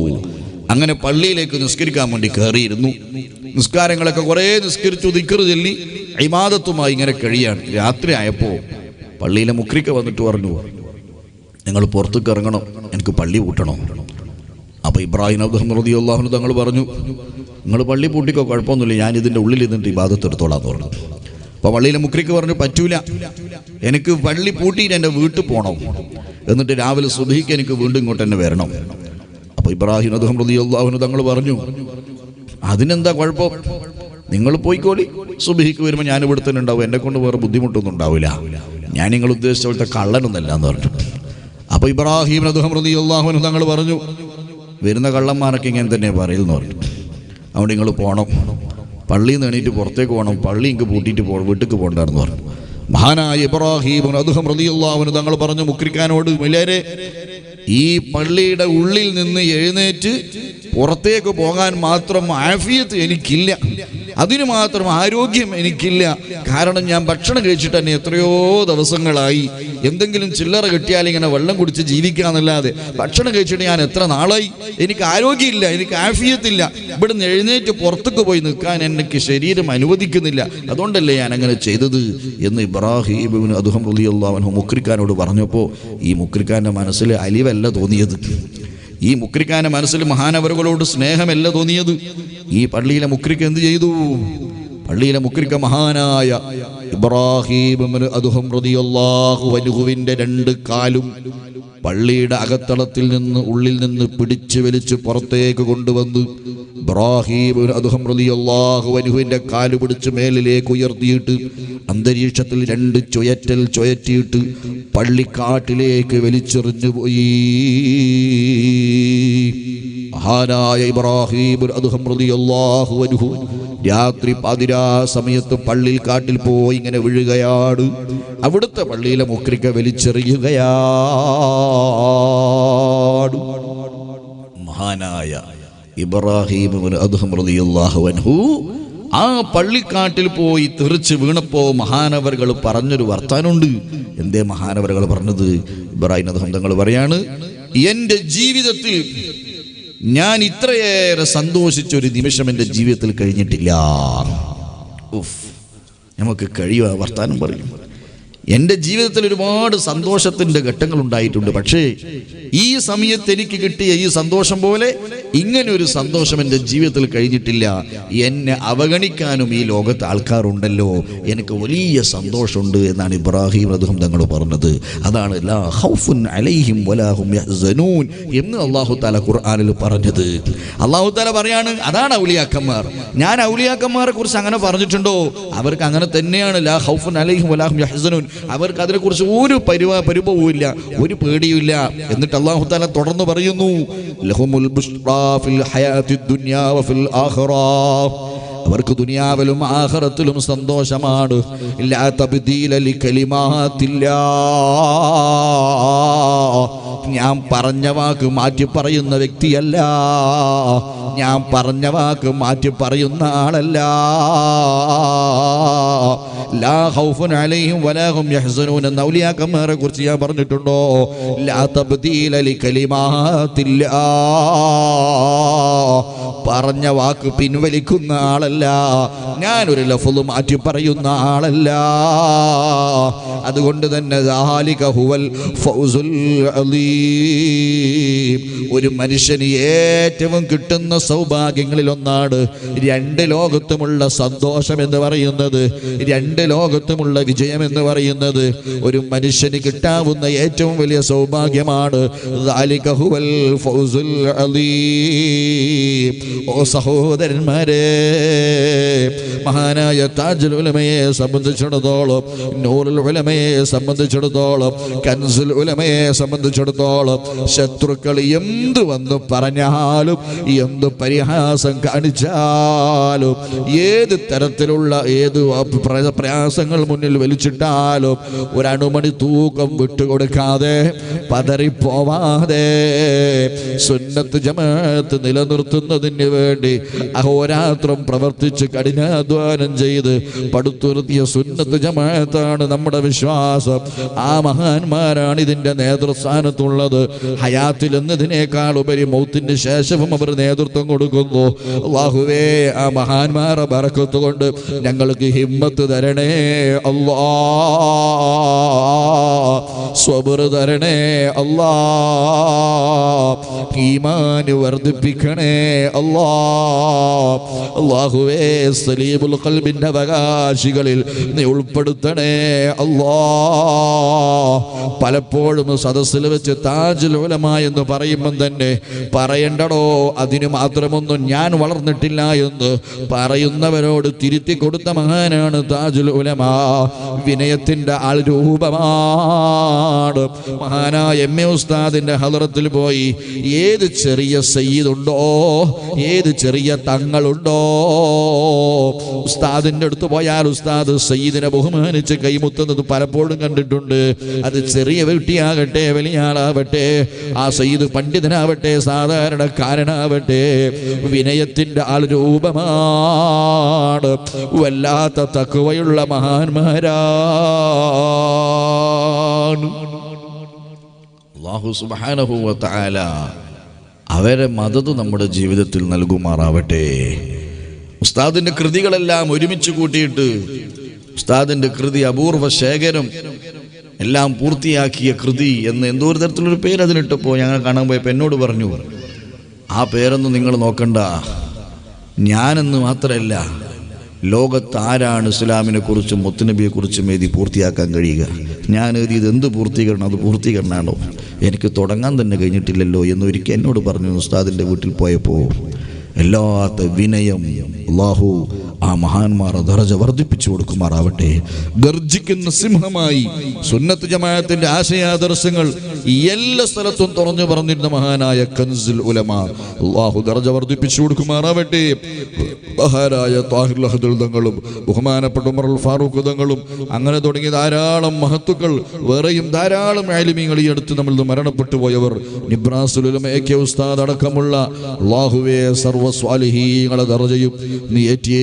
അങ്ങനെ പള്ളിയിലേക്ക് നിസ്കരിക്കാൻ വേണ്ടി കയറിയിരുന്നു. നിസ്കാരങ്ങളൊക്കെ കുറേ നിസ്കരിച്ചു, ദിക്ർ ചൊല്ലി ഇബാദത്തുമായി ഇങ്ങനെ കഴിയാണ്. രാത്രി ആയപ്പോൾ പള്ളിയിലെ മുക്രിക്ക വന്നിട്ട് പറഞ്ഞു, നിങ്ങൾ പുറത്തേക്ക് ഇറങ്ങണം, എനിക്ക് പള്ളി പൂട്ടണം. അപ്പോൾ ഇബ്രാഹിം അദ്ഹം റളിയല്ലാഹു അൻഹു തങ്ങൾ പറഞ്ഞു, നിങ്ങൾ പള്ളി പൂട്ടിക്കോ, കുഴപ്പമൊന്നുമില്ല, ഞാൻ ഇതിൻ്റെ ഉള്ളിൽ ഇരുന്നിട്ട് ഇബാദത്ത് എടുത്തോളാം എന്ന് പറഞ്ഞു. അപ്പോൾ പള്ളിയിലെ മുക്രിക്ക് പറഞ്ഞു, പറ്റൂല, എനിക്ക് പള്ളി പൂട്ടിയിട്ട് എൻ്റെ വീട്ടിൽ പോകണം, എന്നിട്ട് രാവിലെ സുബ്ഹിക്ക് എനിക്ക് വീണ്ടും ഇങ്ങോട്ട് തന്നെ വരണം. അപ്പോൾ ഇബ്രാഹിം അദ്ഹം റളിയല്ലാഹു അൻഹു തങ്ങൾ പറഞ്ഞു, അതിനെന്താ കുഴപ്പം, നിങ്ങൾ പോയിക്കോളി, സുബ്ഹിക്ക് വരുമ്പോൾ ഞാൻ ഇവിടെ തന്നെ ഉണ്ടാവും, എന്നെ കൊണ്ട് വേറെ ബുദ്ധിമുട്ടൊന്നും ഉണ്ടാവില്ല, ഞാൻ നിങ്ങൾ ഉദ്ദേശിച്ച പോലത്തെ കള്ളനൊന്നല്ല എന്ന് പറഞ്ഞു. അപ്പോൾ ഇബ്രാഹിം അദ്ഹം റളിയല്ലാഹു അൻഹു തങ്ങൾ പറഞ്ഞു, വരുന്ന കള്ളന്മാരൊക്കെ ഇങ്ങനെ തന്നെ പറയുമെന്ന് പറഞ്ഞു. അതുകൊണ്ട് നിങ്ങൾ പോകണം, പള്ളിയിൽ നിന്ന് എണീറ്റ് പുറത്തേക്ക് പോകണം, പള്ളി ഇങ്ങ് പൂട്ടിയിട്ട് വീട്ടിലേക്ക് പോകണ്ടെന്ന് പറഞ്ഞു. മഹാനായ ഇബ്രാഹിം അദ്ഹം റളിയല്ലാഹു അൻഹു തങ്ങൾ പറഞ്ഞു മുക്രിക്കാനോട്, വലിയരെ ഈ പള്ളിയുടെ ഉള്ളിൽ നിന്ന് എഴുന്നേറ്റ് പുറത്തേക്ക് പോകാൻ മാത്രം ആഫിയത്ത് എനിക്കില്ല, അതിന് മാത്രം ആരോഗ്യം എനിക്കില്ല. കാരണം ഞാൻ ഭക്ഷണം കഴിച്ചിട്ട് തന്നെ എത്രയോ ദിവസങ്ങളായി, എന്തെങ്കിലും ചില്ലറ കിട്ടിയാൽ ഇങ്ങനെ വെള്ളം കുടിച്ച് ജീവിക്കാന്നല്ലാതെ ഭക്ഷണം കഴിച്ചിട്ട് ഞാൻ എത്ര നാളായി, എനിക്ക് ആരോഗ്യമില്ല, എനിക്ക് ആഫിയത്തില്ല, ഇവിടുന്ന് എഴുന്നേറ്റ് പുറത്തേക്ക് പോയി നിൽക്കാൻ എനിക്ക് ശരീരം അനുവദിക്കുന്നില്ല, അതുകൊണ്ടല്ലേ ഞാൻ അങ്ങനെ ചെയ്തത് എന്ന് ഇബ്രാഹിം ഇബ്നു അദ്ഹം റളിയല്ലാഹു അൻഹു മുക്രിക്കാനോട് പറഞ്ഞപ്പോൾ ഈ മുക്രിക്കാൻ്റെ മനസ്സിൽ അലിവല്ല തോന്നിയത്, ഈ മുക്രിക്കാൻ്റെ മനസ്സിൽ മഹാനവറുകളോട് സ്നേഹമല്ല തോന്നിയത്. ഈ പള്ളിയിലെ മുക്രിക്ക് എന്ത് ചെയ്തു? പള്ളിയിലെ മുക്രിക്ക മഹാനായ ഇബ്രാഹിം ഇബ്നു അദ്ഹം റളിയല്ലാഹു അൻഹുവിൻ്റെ രണ്ട് കാലും പള്ളിയുടെ അകത്തളത്തിൽ നിന്ന് ഉള്ളിൽ നിന്ന് പിടിച്ചു വലിച്ച് പുറത്തേക്ക് കൊണ്ടുവന്ന് ഇബ്രാഹിം ഇബ്നു അദ്ഹം റളിയല്ലാഹു അൻഹുവിൻ്റെ കാല് പിടിച്ച് മേലിലേക്ക് ഉയർത്തിയിട്ട് അന്തരീക്ഷത്തിൽ രണ്ട് ചുയറ്റിയിട്ട് പള്ളിക്കാട്ടിലേക്ക് വലിച്ചെറിഞ്ഞു പോയി. മഹാനായ ഇബ്രാഹിം ഇബ്നു അദ്ഹം റളിയല്ലാഹു അൻഹു രാത്രി പാതിരാ സമയത്ത് പള്ളിയിൽ കാട്ടിൽ പോയി ഇങ്ങനെ വീഴുകയാണ്. അവിടുത്തെ പള്ളിയിലെ മുക്രിക്ക വലിച്ചെറിയുകയാണ്. മഹാനായ ഇബ്രാഹിം ഇബ്നു അദ്ഹം റളിയല്ലാഹു അൻഹു ആ പള്ളിക്കാട്ടിൽ പോയി തെറിച്ച് വീണപ്പോൾ മഹാനവറുകൾ പറഞ്ഞൊരു വർത്താനുണ്ട്. എന്തേ മഹാനവറുകൾ പറഞ്ഞത്? ഇബ്രാഹിം അദ്ഹം തങ്ങൾ പറയാണ്, എൻ്റെ ജീവിതത്തിൽ ഞാൻ ഇത്രയേറെ സന്തോഷിച്ചൊരു നിമിഷം എൻ്റെ ജീവിതത്തിൽ കഴിഞ്ഞിട്ടില്ല. നമുക്ക് കഴിയുക വർത്താനം പറയും. എൻ്റെ ജീവിതത്തിൽ ഒരുപാട് സന്തോഷത്തിൻ്റെ ഘട്ടങ്ങൾ ഉണ്ടായിട്ടുണ്ട്. പക്ഷേ ഈ സമയത്ത് എനിക്ക് കിട്ടിയ ഈ സന്തോഷം പോലെ ഇങ്ങനെ ഒരു സന്തോഷം എൻ്റെ ജീവിതത്തിൽ കഴിഞ്ഞിട്ടില്ല. എന്നെ അവഗണിക്കാനും ഈ ലോകത്ത് ആൾക്കാരുണ്ടല്ലോ, എനിക്ക് വലിയ സന്തോഷമുണ്ട് എന്നാണ് ഇബ്രാഹിം റളിയല്ലാഹു തങ്ങൾ പറഞ്ഞത്. അതാണ് ലാ ഖൗഫുൻ അലൈഹിം വലാ ഹും യഹ്സനൂൻ എന്ന് അല്ലാഹു തആല ഖുർആനിൽ പറഞ്ഞത്. അല്ലാഹു തആല പറയാണ്, അതാണ് ഔലിയാക്കന്മാർ. ഞാൻ ഔലിയാക്കന്മാരെ കുറിച്ച് അങ്ങനെ പറഞ്ഞിട്ടുണ്ടോ? അവർക്ക് അങ്ങനെ തന്നെയാണ്. ലാ ഖൗഫുൻ അലൈഹിം വലാ ഹും യഹ്സനൂൻ. അവർക്ക് അതിനെക്കുറിച്ച് ഒരു പരിഭവവും ഇല്ല, ഒരു പേടിയുമില്ല. എന്നിട്ട് അല്ലാഹു തആല തുടർന്ന് പറയുന്നു, ലഹുമുൽ ബുശ്റാ ഫിൽ ഹയാത്തിദ് ദുനിയാ വഫിൽ ആഖിറ. അവർക്ക് ദുനിയാവിലും ആഖിറത്തിലും സന്തോഷമാണ്. ലാ തബ്ദീല ലികലിമാത്തില്ലാ. ഞാൻ പറഞ്ഞ വാക്ക് മാറ്റി പറയുന്ന വ്യക്തിയല്ല, ഞാൻ പറഞ്ഞ വാക്ക് മാറ്റി പറയുന്ന ആളല്ല. ലാ ഖൗഫുൻ അലൈഹിം വലാ ഹും യഹ്സനൂൻ എന്ന ഔലിയാക്കന്മാരെ കുറിച്ച് ഞാൻ പറഞ്ഞിട്ടുണ്ടോ? ലാ തബ്ദീല ലികലിമാത്തില്ലാ. പറഞ്ഞ വാക്ക് പിൻവലിക്കുന്ന ആളല്ല, ഞാനൊരു ലഫ്ള് മാറ്റി പറയുന്ന ആളല്ല. അതുകൊണ്ട് തന്നെ ദാലിക ഹുവൽ ഫൗസുൽ അലീം. ഒരു മനുഷ്യന് ഏറ്റവും കിട്ടുന്ന സൗഭാഗ്യങ്ങളിൽ ഒന്നാണ് രണ്ട് ലോകത്തുമുള്ള സന്തോഷം എന്ന് പറയുന്നത്, രണ്ട് ലോകത്തുമുള്ള വിജയം എന്ന് പറയുന്നത്. ഒരു മനുഷ്യന് കിട്ടാവുന്ന ഏറ്റവും വലിയ സൗഭാഗ്യമാണ് ദാലിക ഹുവൽ ഫൗസുൽ അലീം. ഓ സഹോദരന്മാരെ, മഹാനായ താജുൽ ഉലമയെ സംബന്ധിച്ചിടത്തോളം, നൂറുൽ ഉലമയെ സംബന്ധിച്ചിടത്തോളം, കൻസുൽ ഉലമയെ സംബന്ധിച്ചിടത്തോളം, ശത്രുക്കൾ എന്ത് വന്ന് പറഞ്ഞാലും, എന്ത് പരിഹാസം കാണിച്ചാലും, ഏത് തരത്തിലുള്ള ഏത് പ്രയാസങ്ങൾ മുന്നിൽ വലിച്ചിട്ടാലും ഒരണുമണി തൂക്കം വിട്ടുകൊടുക്കാതെ, പതറിപ്പോവാതെ, സുന്നത്ത് ജമാഅത്ത് നിലനിർത്തുന്നതിന് വേണ്ടി അഹോരാത്രം പ്രവർത്തിച്ച് കഠിനാധ്വാനം ചെയ്ത് പടുത്തുയർത്തിയ സുന്നത്ത് ജമാഅത്താണ് നമ്മുടെ വിശ്വാസം. ആ മഹാന്മാരാണ് ഇതിന്റെ നേതൃസ്ഥാനത്തുള്ളത്. ഹയാത്തിൽ എന്നതിനേക്കാൾ ഉപരി മൗത്തിന് ശേഷവും അവർ നേതൃത്വം കൊടുക്കുന്നു. അല്ലാഹുവേ, ആ മഹാന്മാരെ ബറക്കത്ത് കൊണ്ട് ഞങ്ങൾക്ക് ഹിമ്മത്ത് തരണേ അല്ലാഹ്, സ്വബർ തരണേ അല്ലാഹ്, ഈമാൻ വർദ്ധിപ്പിക്കണേ അല്ലാഹ്. അല്ലാഹുവേ, സലീമുൽ ഖൽബിന്റെ അവകാശികളിൽ നീ ഉൾപ്പെടുത്തണേ അല്ലാഹ്. പലപ്പോഴും സദസ്സിൽ വെച്ച് താജുൽ ഉലമ എന്ന് പറയുമ്പം തന്നെ പറയണ്ടടോ, അതിന് മാത്രമൊന്നും ഞാൻ വളർന്നിട്ടില്ല എന്ന് പറയുന്നവരോട് തിരുത്തി കൊടുത്ത മഹാനാണ് താജുൽ ഉലമ. വിനയത്തിന്റെ ആൾ രൂപമാണ്. മഹാനായ എം.എ. ഉസ്താദിന്റെ ഹളറത്തിൽ പോയി ഏത് ചെറിയ സയ്യിദുണ്ടോ, ഏത് ചെറിയ തങ്ങളുണ്ടോ, ഉസ്താദിന്റെ അടുത്ത് പോയാൽ ഉസ്താദ് സയ്യിദിനെ ബഹുമാനിച്ച് കൈമുത്തുന്നത് പലപ്പോഴും കണ്ടിട്ടുണ്ട്. അത് ചെറിയ വ്യക്തിയാകട്ടെ, വലിയ ആളാവട്ടെ, ആ സയ്യിദ് പണ്ഡിതനാവട്ടെ, സാധാരണക്കാരനാവട്ടെ, വിനയത്തിന്റെ ആൾ രൂപമാണ്. വല്ലാത്ത തഖ്വയുള്ള മഹാന്മാരാണ്. അല്ലാഹു സുബ്ഹാനഹു വ തആല അവരെ മദദ് നമ്മുടെ ജീവിതത്തിൽ നൽകുമാറാവട്ടെ. ഉസ്താദിന്റെ കൃതികളെല്ലാം ഒരുമിച്ച് കൂട്ടിയിട്ട്, ഉസ്താദിന്റെ കൃതി അപൂർവ ശേഖരം എല്ലാം പൂർത്തിയാക്കിയ കൃതി എന്ന് എന്തോ ഒരു തരത്തിലൊരു പേര് അതിനിട്ടപ്പോൾ ഞങ്ങൾ കാണാൻ പോയപ്പോൾ എന്നോട് പറഞ്ഞു, ആ പേരൊന്നും നിങ്ങൾ നോക്കണ്ട, ഞാനെന്ന് മാത്രമല്ല, ലോകത്ത് ആരാണ് ഇസ്ലാമിനെ കുറിച്ചും മുത്തുനബിയെ കുറിച്ചും എഴുതി പൂർത്തിയാക്കാൻ കഴിയുക? ഞാൻ എഴുതിയത് എന്ത് പൂർത്തീകരണം? അത് പൂർത്തീകരണമാണോ? എനിക്ക് തുടങ്ങാൻ തന്നെ കഴിഞ്ഞിട്ടില്ലല്ലോ എന്നൊരിക്കൽ എന്നോട് പറഞ്ഞു ഉസ്താദിൻ്റെ വീട്ടിൽ പോയപ്പോൾ. എല്ലാത്ത വിനയം അല്ലാഹു ആ മഹാന്മാർ ദറജ വർദ്ധിപ്പിച്ചു കൊടുക്കുമാറാവട്ടെ. ഗർജിക്കുന്ന സിംഹമായി സുന്നത്ത് ജമാഅത്തിന്റെ ആശയാദർശങ്ങൾ എല്ലാ സ്ഥലത്തും തുറന്നു പറഞ്ഞിരുന്ന മഹാനായ കൻസുൽ ഉലമ അല്ലാഹു ദറജ വർദ്ധിപ്പിച്ചു കൊടുക്കുമാറാവട്ടെ. മഹാനായ താഹിർ ലഹദുൽ തങ്ങളും ബഹുമാനപ്പെട്ട ഉമർ അൽ ഫാറൂഖ് തങ്ങളും അങ്ങനെ തുടങ്ങിയ ധാരാളം മഹത്തുക്കൾ, വേറെയും ധാരാളം ആലിമീങ്ങൾ ഈ അടുത്ത് നമ്മൾ മരണപ്പെട്ടു പോയവർ, നിബ്രാസുൽ ഉലമ എ കെ ഉസ്താദ് അടക്കമുള്ള അല്ലാഹുവേ സർവ്വ സ്വാലിഹീങ്ങളെ ദറജയും നീ ഏറ്റിയേ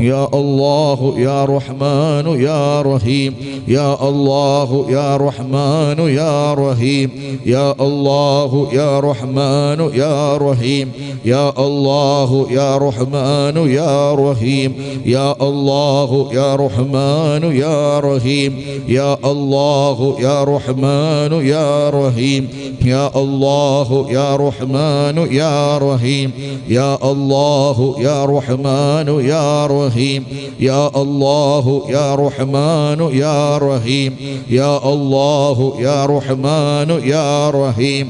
يا الله يا رحمن يا رحيم يا الله يا رحمن يا رحيم يا الله يا رحمن يا رحيم يا الله يا رحمن يا رحيم يا الله يا رحمن يا رحيم يا الله يا رحمن يا رحيم يا الله يا رحمن يا رحيم يا الله يا رحمن يا رحيم يا الله يا رحمن يا رحيم يا الله يا رحمن يا رحيم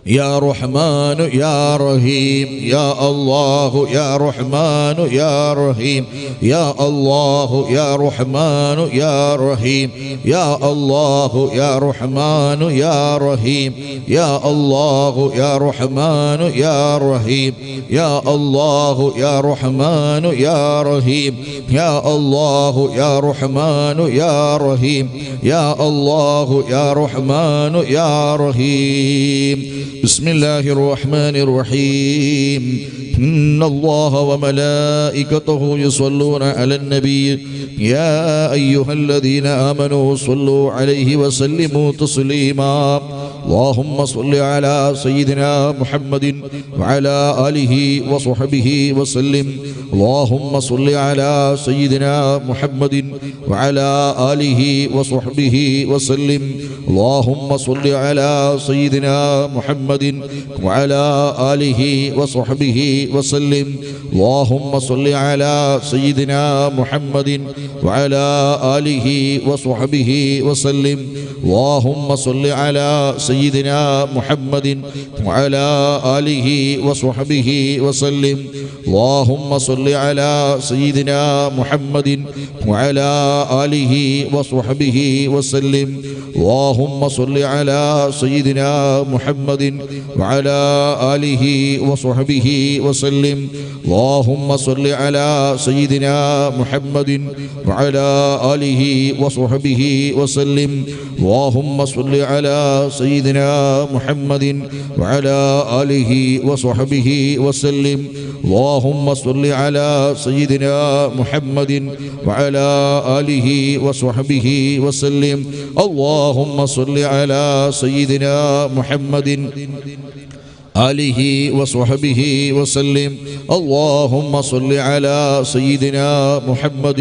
يا رحمن يا رحيم يا الله يا رحمن يا رحيم يا الله يا رحمن يا رحيم يا الله يا رحمن يا رحيم يا الله يا رحمن يا رحيم يا الله يا رحمن يا رحيم يا الله يا رحمن يا رحيم يا الله يا رحمن يا رحيم بسم الله الرحمن الرحيم إن الله وملائكته يصلون على النبي يا أيها الذين آمنوا صلوا عليه وسلموا تسليما اللهم صل على سيدنا محمد وعلى آله وصحبه وسلم اللهم صل على سيدنا محمد وعلى آله وصحبه وسلم اللهم صل على سيدنا محمد وعلى آله وصحبه وسلم اللهم صل على سيدنا محمد وعلى آله وصحبه وسلم اللهم صل على سيدنا محمد وعلى آله وصحبه وسلم اللهم صل على سيدنا محمد وعلى آله وصحبه وسلم اللهم صل على سيدنا محمد وعلى آله وصحبه وسلم اللهم صل على سيدنا محمد وعلى آله وصحبه وسلم اللهم صل على سيدنا محمد وعلى آله وصحبه وسلم اللهم صل على سيدنا محمد وعلى آله وصحبه وسلم اللهم صل على سيدنا محمد آله وصحبه وسلم اللهم صل على سيدنا محمد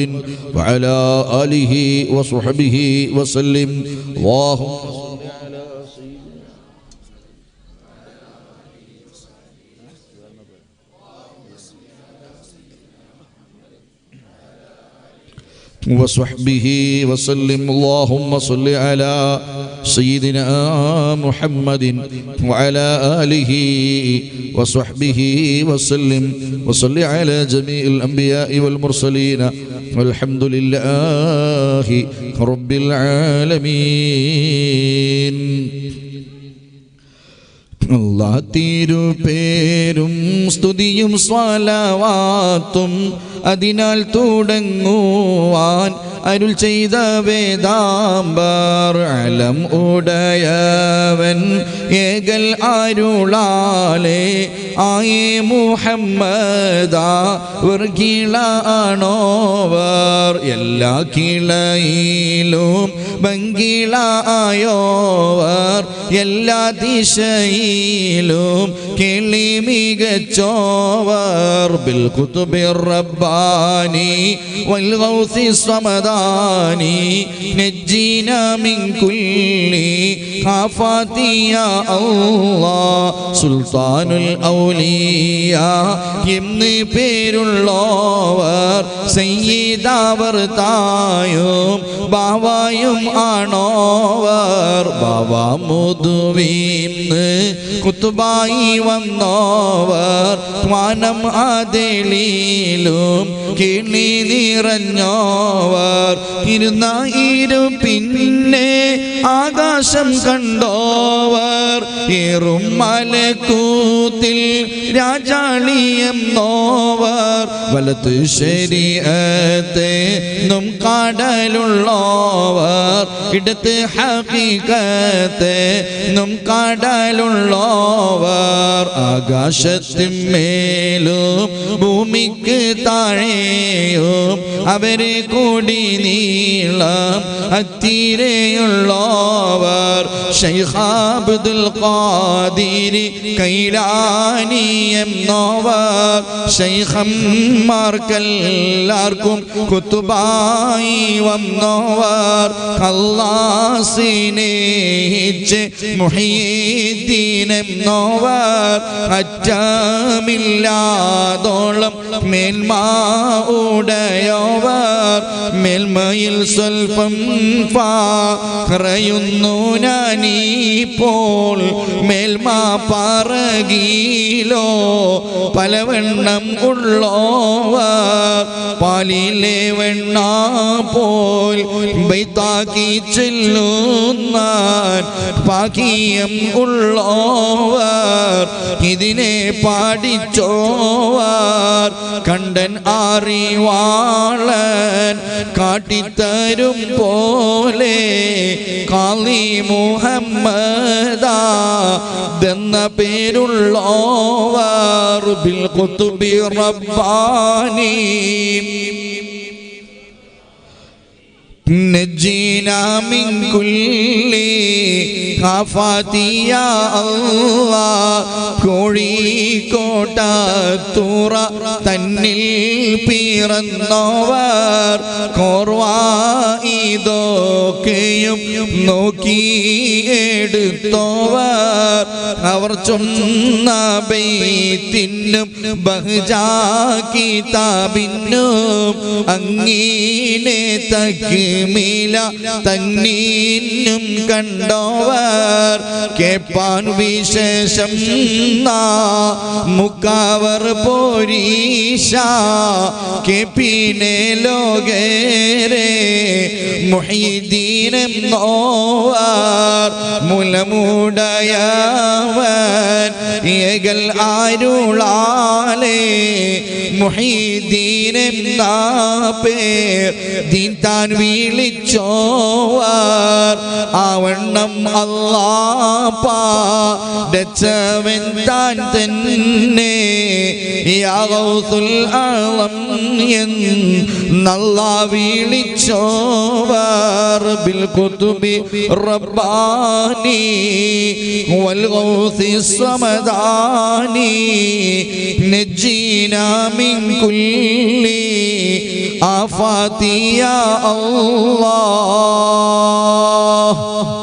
وعلى آله وصحبه وسلم اللهم صل على سيدنا وصحبه وسلم اللهم صل على سيدنا محمد وعلى آله وصحبه وسلم وصل على جميع الأنبياء والمرسلين والحمد لله رب العالمين അല്ലാഹ് തിരുപേരും സ്തുതിയും സ്വലാവാത്തും അതിനാൽ തുടങ്ങുവാൻ അരുൾ ചെയ്ത വേദാംബർ അലം ഉടയവൻ ഏകൽ അരുളാലേ ആയേ മുഹമ്മദാ വർഗിളാണോവർ എല്ലാ കിളയിലും ഭംഗിളായോവർ എല്ലാ ദിശയിലും കിളി മികച്ചോവർ ബിൽ ഖുതുബിർ റബ്ബാനി വൽ ഗൗസി സമദാനി നജ്ജിനാ മിൻ കുല്ലി ഖാഫാതി യാ അല്ലാഹ് സുൽത്താനുൽ ഔലിയാ എന്ന് പേരുള്ളോവർ സയ്യിദാവർ തായും ബാവായും ആണോവർ ബാവ മുതുവീന്ന് കുത്തുബായി വന്നോവർ ത്വാനം ആദലിലും കിണി നിറഞ്ഞോവർ ഇരുന്നായിരു പിന്നെ ആകാശം കണ്ടോവർ ഏറും മലക്കൂത്തിൽ രാജാളിയം നോവർ വലത്ത് ശരീഅത്തെ നും കാടലുള്ളോവർ ഇടത്ത് ഹഖീഖത്തെ ും കടലുള്ളവർ ആകാശത്തിന്മേലും ഭൂമിക്ക് താഴെയും അവരെ കൂടി നീളം അത്തിരയുള്ളവർ ശൈഖ് അബ്ദുൽ ഖാദിർ കൈലാനി എന്നവർ ശൈഖന്മാർക്കെല്ലാവർക്കും കുത്തുബായി വന്നവർ അല്ലാഹുവിനെ മുഹീദ്ദീൻ എന്നവർ അറ്റമില്ലാതോളം മേൽമ ഉടയവർ മേൽമയിൽ സ്വൽപ്പം പറയുന്നു ഞാനീപ്പോൾ മേൽമ പറകിലോ പലവണ്ണം ഉള്ളോവർ പാലിലെ വെണ്ണ പോൽ ബൈത്താക്കി ചെല്ലുന്ന പാകിയം ഉള്ളോവർ ഇതിനെ പാടിച്ചോവർ കണ്ടൻ അറിവാളൻ കാട്ടിത്തരും പോലെ കാളി മുഹമ്മദാ എന്ന പേരുള്ളോവർ ബിൽ ഖുതുബി റബ്ബാനി നജ്ജിനാ മിൻ കുല്ലി ഖാഫാതിയ അല്ലാഹ് കോഴിക്കോട്ടത്തുറ തന്നിൽ പിറന്നവർ കോർവായിതൊക്കെയും നോക്കിയെടുത്തവർ അവർ ചൊന്ന ബൈത്തിനും ബഹ്ജാ കിതാബിനും അങ്ങീനെ തക്മീല തന്നീനും കണ്ടോവർ കേപ്പാൻ വിശേഷം മുക്കാവർ പോരീശ കേപ്പിനെ ലോകേരെ മുഹീദ്ദീൻ എന്നോവർ മുലമുടയവൻ ഏകൽ ആരുളാലേ മുഹീദ്ദീൻ എന്ന പേർ ദീൻ താൻ വിളിച്ചോവർ ആവണ്ണം അല്ലാഹുവൻ താൻ തന്നെ യാ ഗൗസുൽ ആളം എന്നല്ലാഹു വിളിച്ചോവർ ബിൽ ഖുതുബി റബ്ബാനി വൽ ഗൗസി സമദാനി നജ്ജിനാ മിൻ കുല്ലി ആഫാതി യാ അല്ലാഹ്.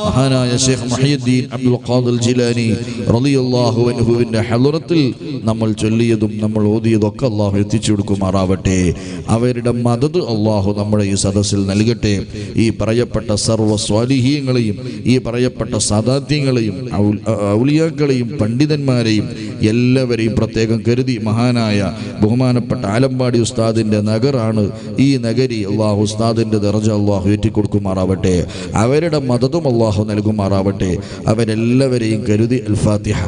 മഹാനായ ശൈഖ് മുഹയ്യിദ്ദീൻ അബ്ദുൽ ഖാദിർ ജിലാനി റളിയല്ലാഹു അൻഹുവിന്റെ ഹളറത്തിൽ നമ്മൾ ചൊല്ലിയതും നമ്മൾ ഓതിയതും ഒക്കെ അല്ലാഹു എത്തിച്ചു കൊടുക്കുമാറാവട്ടെ. അവരുടെ മദദ് അല്ലാഹു നമ്മുടെ ഈ സദസ്സിൽ നൽകട്ടെ. ഈ പറയപ്പെട്ട സർവ്വ സ്വാലിഹീങ്ങളെയും ഈ പറയപ്പെട്ട സാദാത്യങ്ങളെയും ഔലിയാക്കളെയും പണ്ഡിതന്മാരെയും എല്ലാവരെയും പ്രത്യേകം കരുതി മഹാനായ ബഹുമാനപ്പെട്ട ആലമ്പാടി ഉസ്താദിന്റെ നഗറാണ് ഈ നഗരി. അല്ലാഹു ഉസ്താദിന്റെ ദർജ അല്ലാഹു ഏറ്റിക്കൊടുക്കുമാറാവട്ടെ. അവരുടെ മദദും അല്ലാഹു നൽകുമാറാവട്ടെ. അവരെല്ലാവരെയും കരുതി. അൽ ഫാത്തിഹ.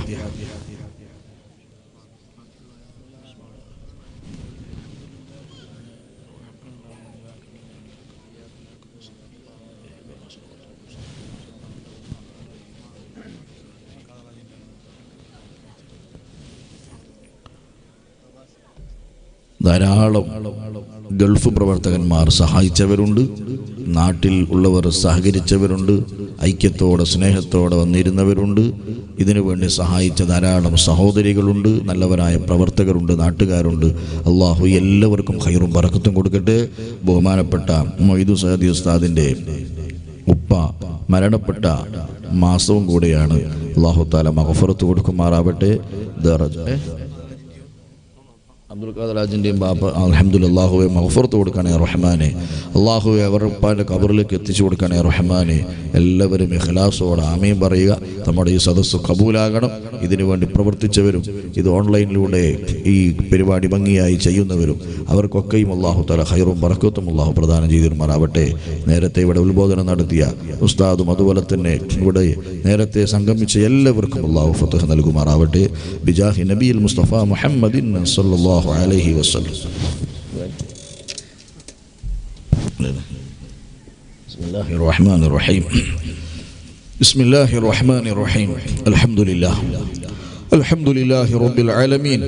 ധാരാളം ഗൾഫ് പ്രവർത്തകന്മാർ സഹായിച്ചവരുണ്ട്, നാട്ടിൽ ഉള്ളവർ സഹകരിച്ചവരുണ്ട്, ഐക്യത്തോടെ സ്നേഹത്തോടെ വന്നിരുന്നവരുണ്ട്, ഇതിനുവേണ്ടി സഹായിച്ച ധാരാളം സഹോദരികളുണ്ട്, നല്ലവരായ പ്രവർത്തകരുണ്ട്, നാട്ടുകാരുണ്ട്. അള്ളാഹു എല്ലാവർക്കും ഖൈറും ബറക്കത്തും കൊടുക്കട്ടെ. ബഹുമാനപ്പെട്ട മൊയ്തു സഅദി ഉസ്താദിൻ്റെ ഉപ്പ മരണപ്പെട്ട മാസവും കൂടെയാണ്. അള്ളാഹു തആല മഗ്ഫിറത്ത് കൊടുക്കുമാറാവട്ടെ. അബ്ദുൽ ഖാദർ ഹാജിൻ്റെയും ബാപ്പ അൽഹംദുലില്ലാഹ് അല്ലാഹുവെ മഗ്ഫിറത്ത് കൊടുക്കണേ റഹ്മാനെ. അള്ളാഹുവെ അവരുടെ ഉപ്പാൻ്റെ ഖബറിലേക്ക് എത്തിച്ചു കൊടുക്കണേ റഹ്മാനെ. എല്ലാവരും ഇഖ്ലാസോടെ ആമീൻ പറയുക. നമ്മുടെ ഈ സദസ്സ് കബൂലാകണം. ഇതിനുവേണ്ടി പ്രവർത്തിച്ചവരും ഇത് ഓൺലൈനിലൂടെ ഈ പരിപാടി ഭംഗിയായി ചെയ്യുന്നവരും അവർക്കൊക്കെയും അല്ലാഹു തആല ഖൈറും ബറക്കത്തും അല്ലാഹു പ്രദാനം ചെയ്തിരുമാറാവട്ടെ. നേരത്തെ ഇവിടെ ഉത്ബോധനം നടത്തിയ ഉസ്താദും അതുപോലെ തന്നെ ഇവിടെ നേരത്തെ സംഗമിച്ച എല്ലാവർക്കും അല്ലാഹു ഫത്ഹ് നൽകുമാറാവട്ടെ. ബിജാഹി നബിയിൽ മുസ്തഫ മുഹമ്മദിൻ സല്ലല്ലാഹു عليه وسلم. بسم الله الرحمن الرحيم. بسم الله الرحمن الرحيم. الحمد لله رب العالمين،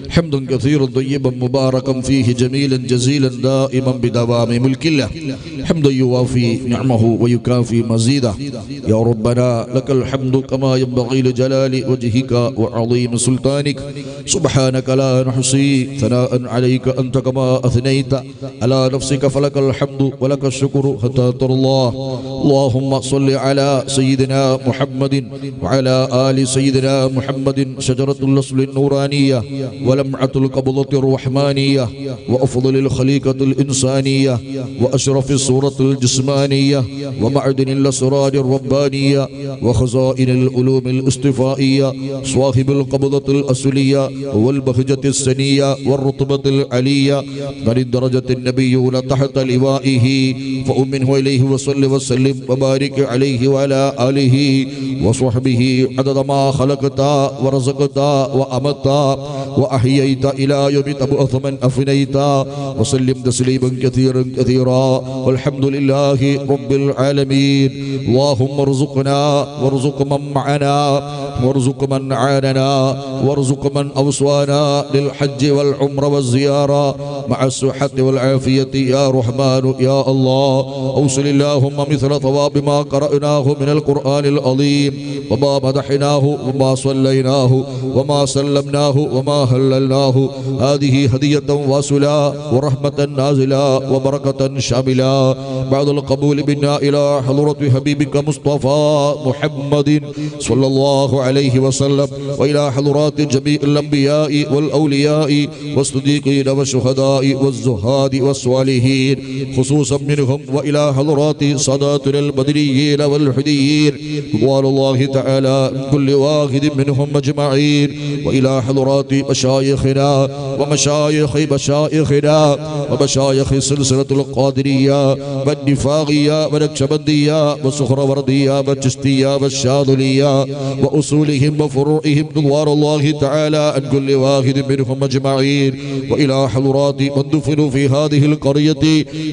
حمدا كثيرا طيبا مباركا فيه جميلا جزيلا دائما بدوام ملك الله، حمدا يوافي نعمه ويكافي مزيدا. يا ربنا لك الحمد كما ينبغي لجلال وجهك وعظيم سلطانك، سبحانك لا نحصي ثناء عليك أنت كما أثنيت على نفسك، فلك الحمد ولك الشكر حتى ترضى الله. اللهم صل على سيدنا محمد وعلى آل سيدنا محمد، شجرة الأصل النورانية ولمعة القبضة الرحمانية وأفضل الخليقة الإنسانية وأشرف الصورة الجسمانية ومعدن الأسرار الربانية وخزائن العلوم الاصطفائية، صاحب القبضة الأصلية والبهجة السنية والرتبة العلية، من الدرجة النبيون تحت لوائه، فأمنه إليه وصل وسلم وبارك عليه وعلى آله وصحبه عدد ما خلقت ورزقت وأمت وأحييت إلى يوم تبعث من أفنيت، وسلم تسليما كثيرا كثيرا، والحمد لله رب العالمين. اللهم ارزقنا وارزق من معنا وارزق من عاننا وارزق من أوصانا للحج والعمر والزيارة مع الصحة والعافية يا رحمن يا الله. أوصل اللهم مثل ثواب ما قرأناه من القرآن العظيم وما مدحناه وما صليناه وما سلمناه وما هللناه، هذه هدية واصلة ورحمة نازلة وبركة شاملة بعد القبول منا إلى حضرة حبيبك مصطفى محمد صلى الله عليه وسلم، وإلى حضرات جميع الأنبياء والأولياء والصديقين والشهداء والزهاد والصالحين خصوصا منهم، وإلى حضرات ساداتنا البدريين والحديين رضوان الله تعالى كل واحد منهم أجمعين، وإلى حضرات مشايخنا ومشايخ مشايخنا ومشايخ سلسلة القادرية والنفاغية والنكشبندية والسهروردية والچشتية والشاذلية وأصولهم وفروعهم رضوان الله تعالى عن كل واحد منهم أجمعين، وإلى حضرات من دفنوا في هذه القرية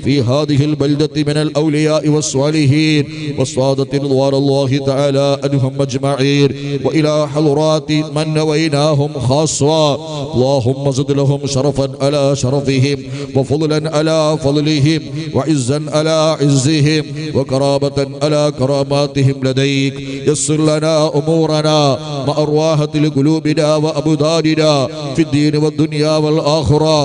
في هذه البلدة من الأولياء والصالحين والصادة رضوان الله تعالى عنهم أجمعين، وإلى حضرات من نويناهم خاصة، اللهم زد لهم شرفا على شرفهم وفضلا على فضلهم وعزا على عزهم وكرامة على كراماتهم لديك. يسر لنا أمورنا مع أرواحة قلوبنا وأبداننا في الدين والدنيا والآخرة،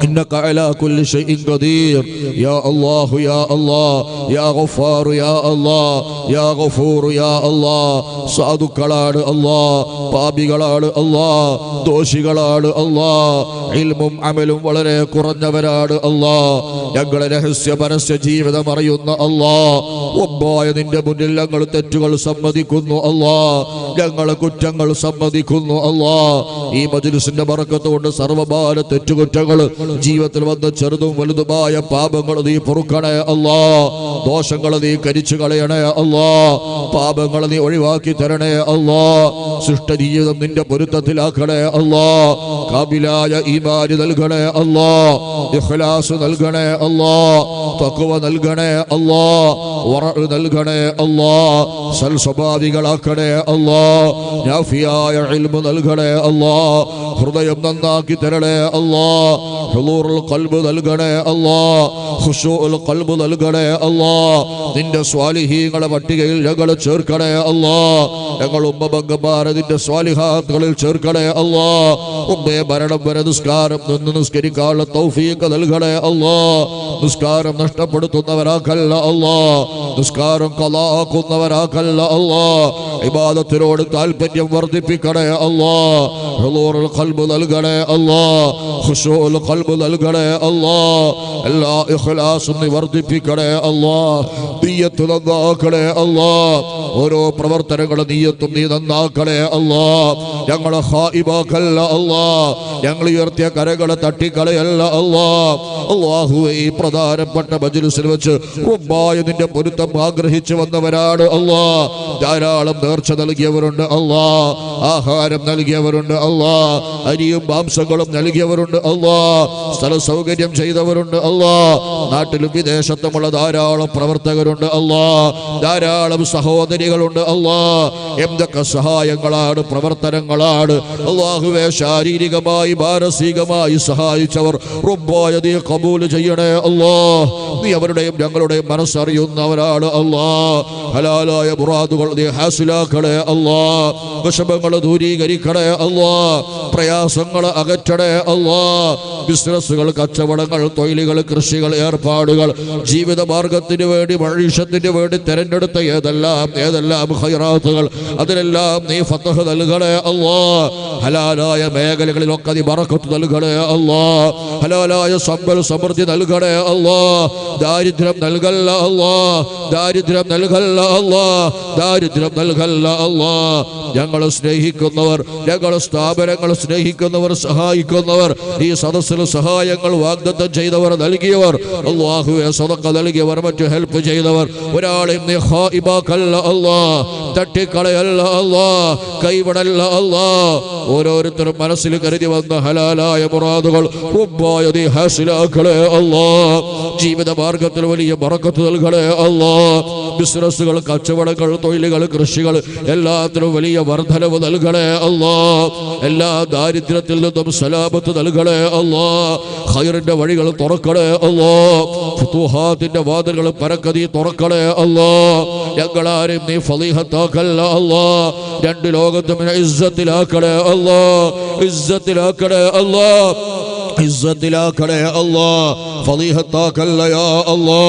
إنك على كل شيء قدير. يا الله يا الله يا غفار يا الله يا غفور يا الله. സാധുക്കളാണ് അല്ലാഹ്, പാപികളാണ് അല്ലാഹ്, ദോഷികളാണ് അല്ലാഹ്, ഇൽമും അമലും വളരെ കുറഞ്ഞവരാണ് അല്ലാഹ്. ഞങ്ങളെ രഹസ്യ പരസ്യ ജീവിതം അറിയുന്ന അല്ലാഹ്, ഒബ്ബായ നിന്റെ മുന്നിൽ ഞങ്ങൾ തെറ്റുകൾ സമ്മതിക്കുന്നു അല്ലാഹ്, ഞങ്ങളെ കുറ്റങ്ങൾ സമ്മതിക്കുന്നു അല്ലാഹ്. ഈ മജ്ലിസിന്റെ ബറക്കത്ത് കൊണ്ട് സർവ്വമാന തെറ്റുകുറ്റങ്ങൾ ജീവിതത്തിൽ വന്ന ചെറുതും വലുതുമായ പാപങ്ങൾ നീ പൊറുക്കണേ അല്ലാഹ്, ദോഷങ്ങൾ നീ കരിച്ചു കളയണേ അല്ലാഹ്, പാപങ്ങൾ നീ ഒഴിവാക്കി തരണേ അല്ലാഹ്, സൃഷ്ടജീവിതം നിന്റെ പൊരുത്തത്തിലാക്കണേ അല്ലാഹ്, കാബിലായ ഈമാൻ നൽകണേ അല്ലാഹ്, ഇഖ്ലാസ് നൽകണേ അല്ലാഹ്, തഖ്വ നൽകണേ അല്ലാഹ്, വറഅ് നൽകണേ അല്ലാഹ്, സൽ സ്വഭാവികളാക്കണേ അല്ലാഹ്, നാഫിയായ ഇൽമു നൽകണേ അല്ലാഹ്, ഹൃദയം നന്നാക്കി തരണേ അല്ലാഹ്, ഹുളൂറുൽ ഖൽബ് നൽകണേ അല്ലാഹ്, ഖുശൂഉൽ ഖൽബ് നൽകണേ അല്ലാഹ്, നിന്റെ സ്വാലിഹീങ്ങളെ പട്ടികയിൽ ഞങ്ങളെ ചേർക്കണേ അല്ലാഹ്, ഞങ്ങൾ ഉമ്മബംഗമാരെ നിന്റെ സ്വാലിഹാത്തുകളിൽ ചേർക്കണേ അല്ലാഹ്, ഉമ്മയെ മരണം വരെ നിസ്കാരം നിന്ന് നിസ്കരിക്കാനുള്ള തൗഫീഖ് നൽകണേ അല്ലാഹ്, നിസ്കാരം നഷ്ടപ്പെടുത്തുന്നവരാക്കല്ല അല്ലാഹ്, നിസ്കാരം ഖളാആക്കുന്നവരാക്കല്ല അല്ലാഹ്, ഇബാദത്തിനോട് താൽപര്യം വർദ്ധിപ്പിക്കണേ അല്ലാഹ്, ഹുളൂറുൽ ഖൽബ് നൽകണേ അല്ലാഹ്, ഖുശൂഉൽ ഖൽബ് നൽകണേ അല്ലാഹ്, എല്ലാ ഇഖ്ലാസും നീ വർദ്ധിപ്പിക്കണേ അല്ലാഹ്, നിയ്യത്ത് നന്നാക്കണേ അല്ലാഹ്, ഓരോ പ്രവർത്തനങ്ങളുടെ നിയ്യത്തും നീ നന്നാക്കണേ അല്ലാഹ്, ഞങ്ങളെ ഖായിബാക്കല്ല അല്ലാഹ്, ഞങ്ങൾ ഉയർത്തിയ കരകളെ തട്ടിക്കളയല്ല അല്ലാഹ്. അല്ലാഹുവേ, ഈ പ്രധാനപ്പെട്ട മജ്ലിസിൽ വെച്ച് റബ്ബായ നിന്റെ പൊരുത്തം ആഗ്രഹിച്ചു വന്നവരാണ് അല്ലാഹ്. ധാരാളം നേർച്ച നൽകിയവരുണ്ട് അല്ലാഹ്, ആഹാരം നൽകിയവരുണ്ട് അല്ലാഹ്, അരിയും മാംസങ്ങളും നൽകിയവരുണ്ട് അല്ലാ. സ്ഥല സൗകര്യം ചെയ്തവരുണ്ട് അല്ലാ. നാട്ടിലും വിദേശത്തുമുള്ള ധാരാളം പ്രവർത്തകരുണ്ട് അല്ലാ. ധാരാളം സഹോദരികളുണ്ട് അല്ലാ. എന്തൊക്കെ സഹായങ്ങളാണ്, പ്രവർത്തനങ്ങളാണ് അല്ലാഹുവേ. ശാരീരികമായി മാനസികമായി സഹായിച്ചവർ റബ്ബായ നീ ഖബൂൽ ചെയ്യണേ അല്ലാ. നീ അവരുടെയും ഞങ്ങളുടെയും മനസ്സറിയുന്നവരാണ് അല്ലാ. ഹലാലായ മുറാദുകൾ നീ ഹാസിലാക്കണേ അല്ലാ. വിഷമങ്ങൾ ദൂരീകരിക്കണേ അല്ലാ. പ്രയാസങ്ങൾ അകറ്റണേ അല്ലാ. ബിസിനസ്സുകൾ, കച്ചവടങ്ങൾ, തൊഴിലുകൾ, കൃഷികൾ, ഏർപ്പാടുകൾ, ജീവിത മാർഗത്തിന് വേണ്ടി, മഴീഷത്തിന് വേണ്ടി തെരഞ്ഞെടുത്ത ഏതെല്ലാം ഖൈറാത്തുകൾ അതിലെല്ലാം നീ ഫതഹ് നൽകണേ അല്ലാ. ഹലാലായ മേഖലകളിലൊക്കെ നീ ബറക്കത്ത് നൽകണേ അല്ലാ. ഹലാലായ സമ്പൽ സമൃദ്ധി നൽകണേ അല്ലാ. ദാരിദ്ര്യം നൽകല്ല അല്ലാ. ദാരിദ്ര്യം നൽകല്ല അല്ലാ. ദാരിദ്ര്യം നൽകല്ല അല്ലാ. ഞങ്ങളെ സ്നേഹിക്കുന്നവർ, ഞങ്ങളുടെ സ്ഥാപനങ്ങൾ സ്നേഹിക്കുന്നവർ, സഹായിക്കുന്നവർ, ഈ സദസ്സിൽ സഹായങ്ങൾ വാഗ്ദത്തം ചെയ്തവർ, നൽകിയവർ, അല്ലാഹുവേ സദഖ നൽകിയവർ, മറ്റു ഹെൽപ്പ് ചെയ്തവർ, ഒരാളെയും നീ ഖായിബാക്കല്ല അല്ലാ. തട്ടിക്കളയല്ല അല്ലാ. കൈവിടല്ല അല്ലാ. ഓരോരുത്തരും മനസ്സിൽ കരുതി വന്ന ഹലാലായ മുറാദുകൾ റബ്ബായ നീ ഹാസിലാക്കണേ അല്ലാ. ജീവിത മാർഗത്തിൽ വലിയ ബറക്കത്ത് നൽകണേ അല്ലാ. ബിസിനസ്സുകൾ, കച്ചവടങ്ങൾ, തൊഴിലുകൾ, കൃഷികൾ എല്ലാത്തിനും വലിയ വർധനവ് നൽകണേ അല്ലാ. എല്ലാ ദാരിദ്ര്യത്തിൽ നിന്നും സലാമത്ത് നൽകണേ അല്ലാ. ഖൈറിന്റെ വഴികൾ തുറക്കണേ അല്ലാ. ഫുതുഹാത്തിന്റെ വാതിലുകൾ പരക്കതി തുറക്കണേ അല്ലാ. ഞങ്ങളാരും നീ ഫളീഹത്താക്കല്ല അല്ലാ. രണ്ട് ലോകത്തും ഇസ്സത്തിലാക്കണേ അല്ലാ. ഇസ്സത്തിലാക്കണേ അല്ലാ. ഇസ്സത്തിലാക്കണേ അല്ലാ. ഫളീഹത്താക്കല്ല യാ അല്ലാ.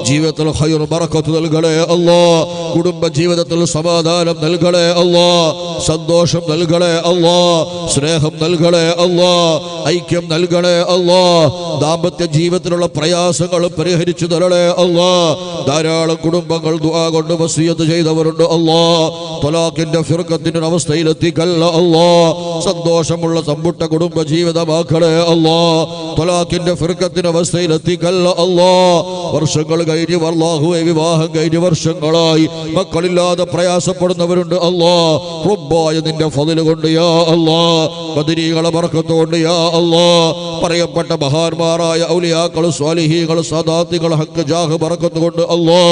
ജീവിതത്തിൽ ഖൈർ ബറക്കത്ത് നൽകണേ അല്ലാ. കുടുംബ ജീവിതത്തിൽ സമാധാനം നൽകണേ അല്ലാ. സന്തോഷം നൽകണേ അല്ലാ. സ്നേഹം നൽകണേ അല്ലാ. ഐക്യം നൽകണേ അല്ലാ. ദാമ്പത്യ ജീവിതത്തിലുള്ള പ്രയാസങ്ങൾ പരിഹരിച്ചു തരണേ അല്ലാ. ധാരാളം കുടുംബങ്ങൾ ദുആ കൊണ്ട് വസിയത്ത് ചെയ്തവരുണ്ട് അല്ലാ. ത്വലാഖിന്റെ ഫിർഖത്തിന്റെ അവസ്ഥയിലെത്തിക്കല്ല അല്ലാ. സന്തോഷമുള്ള സമ്പുട്ട കുടുംബ ജീവിതമാക്കണേ അല്ലാ. ത്വലാഖിന്റെ ഫിർഖത്തിന്റെ അവസ്ഥയിലെത്തിക്കല്ല അല്ലാ. വർഷങ്ങൾ കഴിഞ്ഞ് അല്ലാഹുവേ വിവാഹം കഴിഞ്ഞ് വർഷങ്ങളായി മക്കളില്ലാതെ പ്രയാസപ്പെടുന്നവരുണ്ട് അല്ലാ. റബ്ബായ നിന്റെ ഫളിൽ കൊണ്ട് യാ അല്ലാ, ബദരീകളെ ബറക്കത്ത് കൊണ്ട് യാ അല്ലാ, പറയപ്പെട്ട മഹാന്മാരായ ഔലിയാക്കൾ, സ്വാലിഹീകൾ, സദാത്തികൾ, ഹക്ക് ജാഹ് ബറക്കത്ത് കൊണ്ട് അല്ലാ.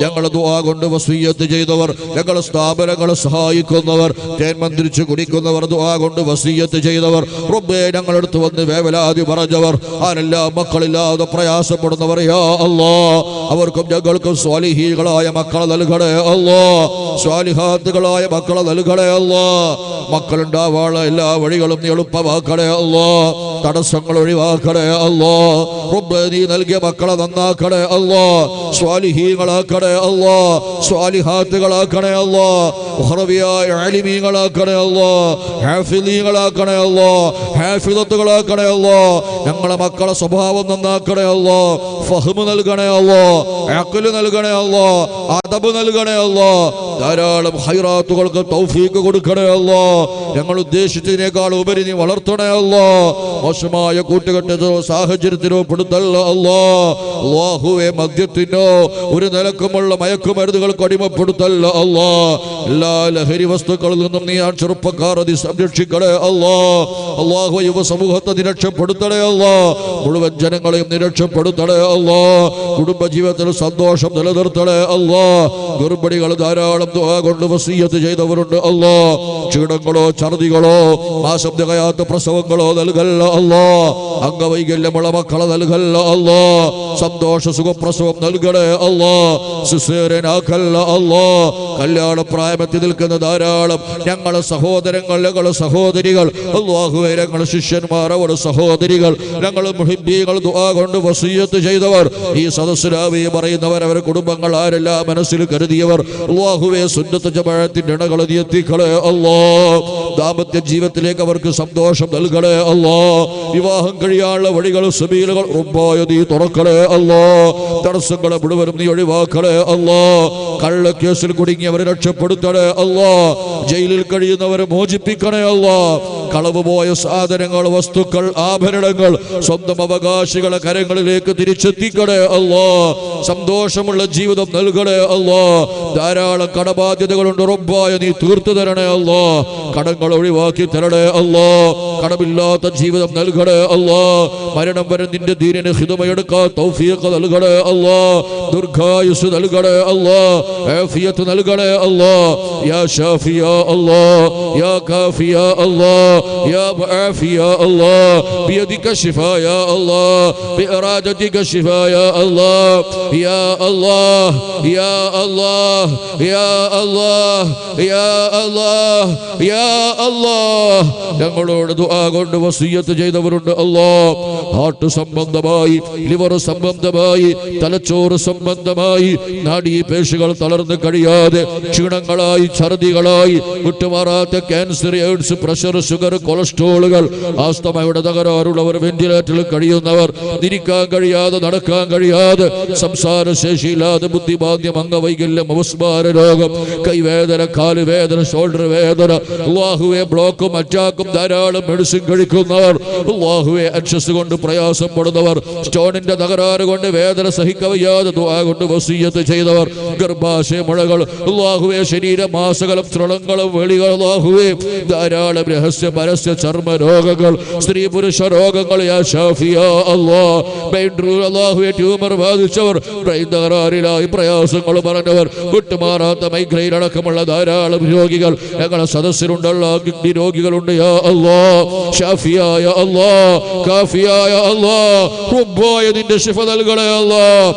ഞങ്ങളെ ദുആ കൊണ്ട് വസിയ്യത്ത് ചെയ്തവർ, ഞങ്ങളെ സ്ഥാപനങ്ങളെ സഹായിക്കുന്നവർ, തേൻ മന്ത്രിച്ച് കുടിക്കുന്നവർ, ദുആ കൊണ്ട് വസിയ്യത്ത് ചെയ്തവർ, റബ്ബേ ഞങ്ങളടുത്ത് വന്ന് വേവലാതി പറഞ്ഞവർ, ആരെല്ലാം മക്കളില്ലാതെ പ്രയാസപ്പെടുന്നവർ യാ അല്ലാ, അവർക്കും ഞങ്ങൾക്കും സ്വാലിഹീകളായ മക്കളെ നൽകണേ അല്ലാ. സ്വാലിഹാത്തുകളായ മക്കളെ നൽകണേ അല്ലാ. മക്കളുണ്ടാവാനുള്ള എല്ലാ വഴികളും നീ എളുപ്പമാക്കണേ അല്ലാ. തടസ്സങ്ങൾ ഒഴിവാക്കണേ അല്ലാ. റബ്ബേ നീ നൽകിയ മക്കളെ നന്നാക്കണേ അല്ലാ. സ്വാലിഹീകളാക്കണേ അല്ലാ. സ്വാലിഹാത്തുകളാക്കണേ അല്ലാ. ഉഖറവിയായ ആലിമീങ്ങളാക്കണേ അല്ലാ. ഹാഫിളീകളാക്കണേ അല്ലാ. ഹാഫിളത്തുകളാക്കണേ അല്ലാ. ഞങ്ങളെ മക്കളെ സ്വഭാവം നന്നാക്കണേ അല്ലാ. ഫഹ്മ് നൽകണേ അല്ലാ. അഖ്ല് നൽകണേ അല്ലാ. അദബ് നൽകണേ അല്ലാ. ധാരാളം ഖൈറാത്തുകൾക്ക് തൗഫീഖ് കൊടുക്കണേ അല്ലാ. ഞങ്ങൾ ഉദ്ദേശിച്ചതിനേക്കാൾ ഉപരി നീ വളർത്തണേ അല്ലാ. മോശമായ കൂട്ടുകെട്ടിനോ സാഹചര്യത്തിനോ പെടുത്തല്ല അല്ലാ. അല്ലാഹുവേ മദ്യത്തിനോ ഒരു നിലക്കുമുള്ള മയക്കുമരുന്നുകൾക്ക് അടിമപ്പെടുത്തല്ല അല്ലാ. എല്ലാ ലഹരി വസ്തുക്കളിൽ നിന്നും നീ ആ ചെറുപ്പക്കാരെ നീ സംരക്ഷിക്കണേ അല്ലാ. അല്ലാഹു യുവ സമൂഹത്തെ നീ രക്ഷപ്പെടുത്തണേ അല്ലാ. മുഴുവൻ ജനങ്ങളെയും നീ രക്ഷപ്പെടുത്തണേ അല്ലാ. കുടുംബ ജീവിതത്തിൽ സന്തോഷം നിലനിർത്തണേ അല്ലാ. ഗർഭിണികൾ ധാരാളം ദുആ കൊണ്ട് വസിയ്യത്ത് ചെയ്തവരുണ്ട് അല്ലാ. ക്ഷീണങ്ങളോ ഛർദികളോ മാസം തികയാത്ത പ്രസവങ്ങളോ നൽകല്ല അല്ലാ. അംഗവൈകല്യമുള്ള മക്കളെ നൽകല്ല അല്ലാ. സന്തോഷ സുഖപ്രസവം നൽകണേ അല്ലാ. സിസേറിയനാക്കല്ല അല്ലാ. കല്യാണ പ്രായമെത്തി നിൽക്കുന്ന ധാരാളം ഞങ്ങളെ സഹോദരങ്ങൾ, ഞങ്ങളെ സഹോദരികൾ, അല്ലാഹുവേ ഞങ്ങളെ ശിഷ്യന്മാർ, അവർ സഹോദരികൾ, ഞങ്ങളെ മുഹിബ്ബീകൾ, ദുആ കൊണ്ട് വസിയ്യത്ത് ചെയ്തവർ, ഈ സദസ്സിലാവി പറയുന്നവർ, അവരുടെ കുടുംബങ്ങൾ ആരെല്ലാം മനസ്സിൽ കരുതിയവർ, അല്ലാഹുവേ സുന്നത്ത് ജമാഅത്തിന്റെ ഇണകൾ നീ എത്തിക്കണേ അല്ലാ. ദാമ്പത്യ ജീവിതത്തിലേക്ക് അവർക്ക് സന്തോഷം നൽകണേ അല്ലാ. വിവാഹം കഴിയാനുള്ള വഴികൾ, സബീലുകൾ റബ്ബായ നീ തുറക്കണേ അല്ലാ. തടസ്സങ്ങളെ മുഴുവനും നീ ഒഴിവാക്കണേ അല്ലാ. കള്ളക്കേസിൽ കുടുങ്ങിയവരെ രക്ഷപ്പെടുത്തണേ അല്ലാ. ജയിലിൽ കഴിയുന്നവരെ മോചിപ്പിക്കണേ അല്ലാ. കളവ് പോയ സാധനങ്ങൾ, വസ്തുക്കൾ, ആഭരണങ്ങൾ സ്വന്തം അവകാശികളെ കരങ്ങളിലേക്ക് തിരിച്ചെത്തിക്കണേ അല്ലാ. സന്തോഷമുള്ള ജീവിതം നൽകണേ അല്ലാ. ധാരാളം കടബാധ്യതകളുണ്ട് റബ്ബായ നീ തീർത്തു തരണേ അല്ലാ. കടങ്ങൾ ഒഴിവാക്കി തരണേ അല്ലാ. കടമില്ലാത്ത ജീവിതം നൽകണേ അല്ലാ. മരണം വരെ നിന്റെ ദീനിന് ഖിദ്മയെടുക്കാൻ തൗഫീഖ് നൽകണേ അല്ലാ. ദീർഘായുസ് നൽകണേ അല്ലാ. ആഫിയത്ത് നൽകണേ അല്ലാ. യാ ഷാഫി യാ അല്ലാ, യാ കാഫി യാ അല്ലാ, യാ മുആഫി യാ അല്ലാ, ബിയദിക ശിഫാ യാ അല്ലാ, ബിഇറാദതിക ശിഫാ യാ അല്ലാ, യാ അല്ലാ, യാ അല്ലാ, യാ അല്ലാ, യാ അല്ലാ, യാ അല്ലാ. ഞങ്ങളോട് ദുആ കൊണ്ട് വസിയ്യത്ത് ചെയ്തവരുണ്ട് അല്ലാ. ഹാർട്ട് സംബന്ധമായി, ലിവർ സംബന്ധമായി, തലച്ചോറ് സംബന്ധമായി നാഡീപേശികൾ തളർന്നു കഴിയാതെ ക്ഷീണങ്ങളായി, ഛർദികളായി, വിട്ടുമാറാത്ത ക്യാൻസർ, എയ്ഡ്സ്, പ്രഷർ, ഷുഗർ, കൊളസ്ട്രോളുകൾ, ആസ്തമയുടെ തകരാറുള്ളവർ, വെന്റിലേറ്ററിൽ കഴിയുന്നവർ, തിരിക്കാൻ കഴിയാതെ, നടക്കാൻ കഴിയാതെ, സംസാര ശേഷിയില്ലാതെ, ബുദ്ധിമാന്ദ്യം, അംഗവൈകല്യം, അപസ്മാര രോഗം, കൈവേദന, കാലുവേദന, ഷോൾഡർ വേദന, അല്ലാഹുവേ ബ്ലോക്കും അറ്റാക്കും ധാരാളം മെഡിസിൻ കഴിക്കുന്നവർ, അല്ലാഹുവേ അൻഷസ് കൊണ്ട് പ്രയാസപ്പെടുന്നവർ, സ്റ്റോണിന്റെ തകരാറ് കൊണ്ട് വേദന സഹിക്കവയ്യാതെ ദുആ കൊണ്ട് വസിയ്യത്ത് ചെയ്തവർ, ഗർഭാശയ മുഴകൾ, അല്ലാഹുവേ ശരീരമാസകലം, തൃണങ്ങളും വെളികൾ, അല്ലാഹുവേ ധാരാളം രഹസ്യ പരസ്യ ചർമ്മ രോഗങ്ങൾ, സ്ത്രീ പുരുഷ രോഗങ്ങൾ, യാ ഷാഫി യാ അല്ലാഹ്. അല്ലാഹുവേ ട്യൂമർ ബാധിച്ചവർ, ബ്രെയിൻ തകരാറിലായി പ്രയാസങ്ങൾ പറഞ്ഞവർ, വിട്ടുമാറാത്ത മൈഗ്രെയിൻ അടക്കമുള്ള ധാരാളം രോഗികൾ ഞങ്ങളെ സദസ്സിലുണ്ടല്ലോ. കിഡ്നി രോഗികളുണ്ട് യാ അല്ലാഹ്. ഷാഫിയായ അല്ലാഹ്, കാഫിയായ അല്ലാഹ്, റബ്ബായ നിന്റെ ശിഫ നൽകണേ അല്ലാഹ്,